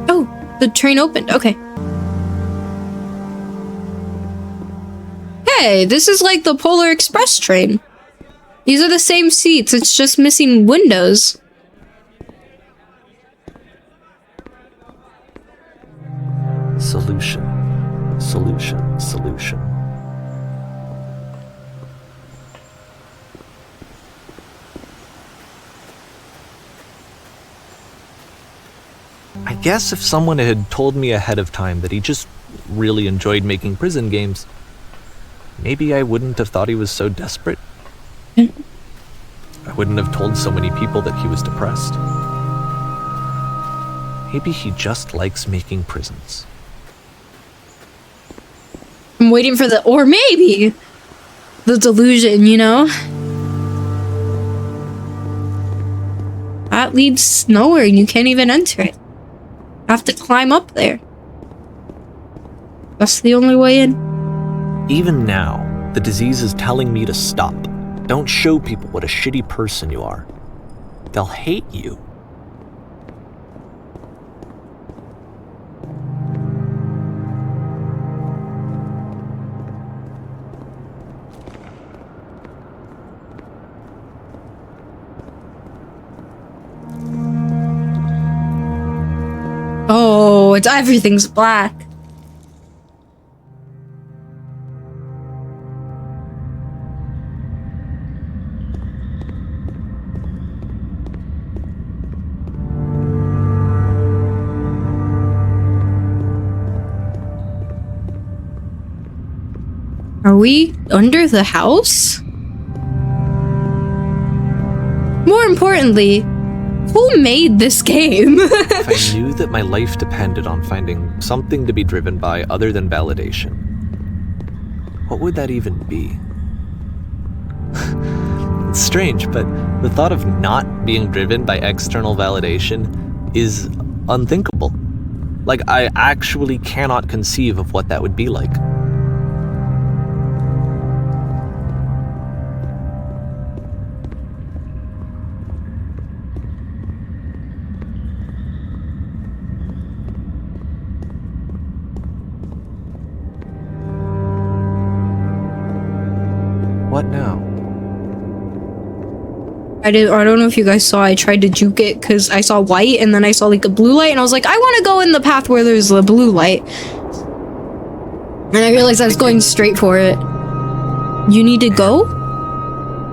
Oh, the train opened. Okay. Hey, this is like the Polar Express train. These are the same seats. It's just missing windows. Solution. I guess if someone had told me ahead of time that he just really enjoyed making prison games, maybe I wouldn't have thought he was so desperate. I wouldn't have told so many people that he was depressed. Maybe he just likes making prisons. I'm waiting for or maybe the delusion, That leads nowhere and you can't even enter it. You have to climb up there. That's the only way in. Even now, the disease is telling me to stop. Don't show people what a shitty person you are. They'll hate you. Oh, everything's black. Are we under the house? More importantly, Who made this game? If I knew that my life depended on finding something to be driven by other than validation, what would that even be? It's strange, but the thought of not being driven by external validation is unthinkable. Like, I actually cannot conceive of what that would be like. What now? I don't know if you guys saw, I tried to juke it because I saw white and then I saw like a blue light and I was like, I want to go in the path where there's the blue light. And I realized I was going straight for it. You need to go?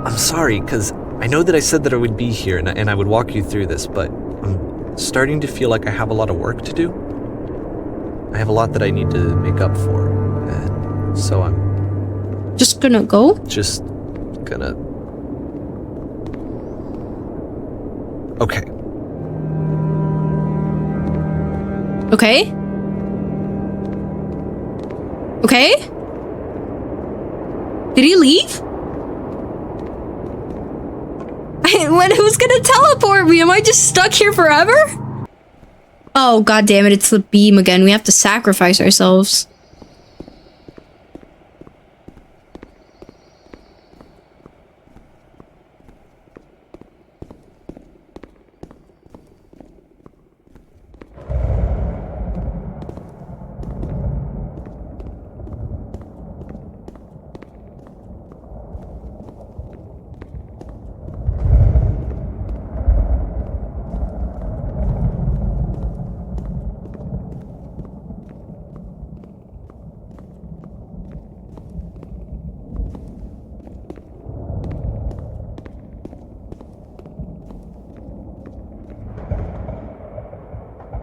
I'm sorry, because I know that I said that I would be here and I would walk you through this, but I'm starting to feel like I have a lot of work to do. I have a lot that I need to make up for, and so I'm Just gonna go? just gonna... Okay. Okay? Okay? Did he leave? Who's gonna teleport me? Am I just stuck here forever? Oh, god damn it, it's the beam again. We have to sacrifice ourselves.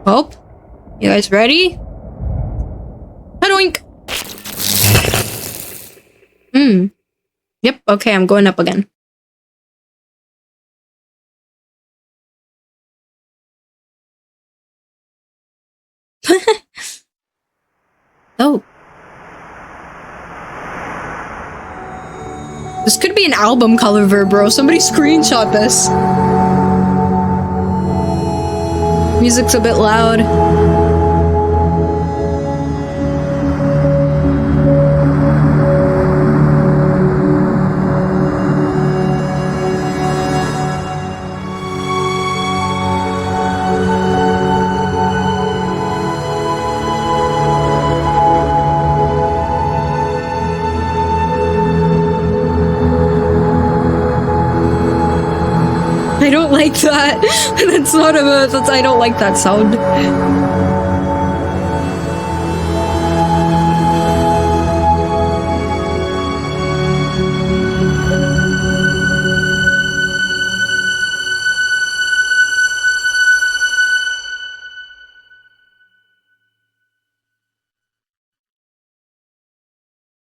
Oh, you guys ready? Hadoink! Yep, okay, I'm going up again. Oh. This could be an album cover, bro. Somebody screenshot this. Music's a bit loud. I don't like that. That's not I don't like that sound.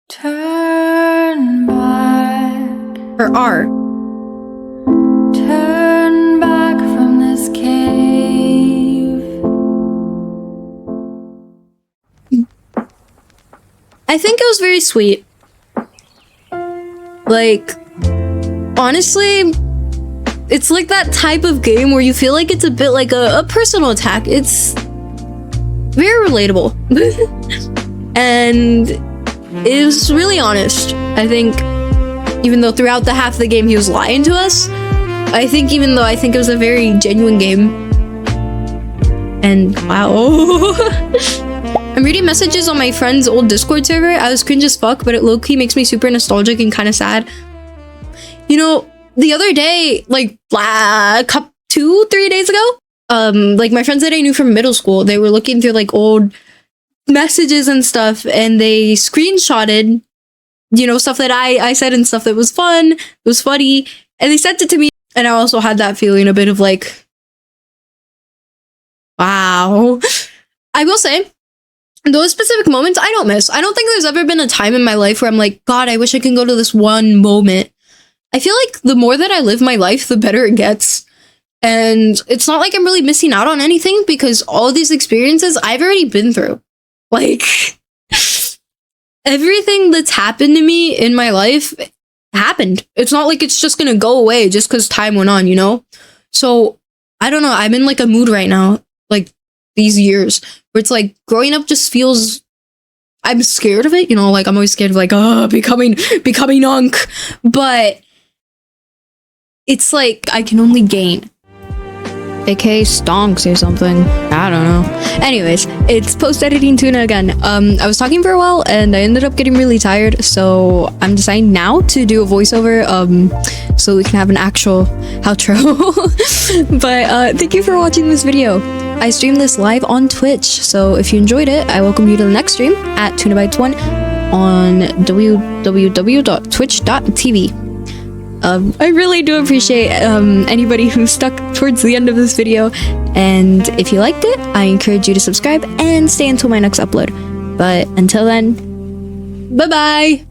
Turn back. Or R. Turn back from this cave. I think it was very sweet. Like, honestly, it's like that type of game where you feel like it's a bit like a personal attack. It's very relatable. And it was really honest. I think, even though throughout the half of the game he was lying to us, I think it was a very genuine game. And wow. I'm reading messages on my friend's old Discord server. I was cringe as fuck, but it low-key makes me super nostalgic and kind of sad. You know, the other day, like 2-3 days ago, like my friends that I knew from middle school, they were looking through like old messages and stuff, and they screenshotted, you know, stuff that I said and stuff that was fun, it was funny, and they sent it to me, and I also had that feeling a bit of like, wow. I will say, those specific moments I don't miss. I don't think there's ever been a time in my life where I'm like, God, I wish I could go to this one moment. I feel like the more that I live my life, the better it gets. And it's not like I'm really missing out on anything because all these experiences I've already been through. Like, everything that's happened to me in my life happened. It's not like it's just gonna go away just because time went on, you know? So, I don't know. I'm in like a mood right now, like these years, where it's like growing up just feels. I'm scared of it, you know, like I'm always scared of like, becoming unk. But it's like I can only gain. AKA stonks or something. I don't know. Anyways, it's post-editing tuna again. I was talking for a while and I ended up getting really tired, so I'm deciding now to do a voiceover so we can have an actual outro. But thank you for watching this video. I stream this live on Twitch, so if you enjoyed it, I welcome you to the next stream at tunabytes1 on www.twitch.tv. I really do appreciate anybody who stuck towards the end of this video, and if you liked it, I encourage you to subscribe and stay until my next upload. But until then, bye bye!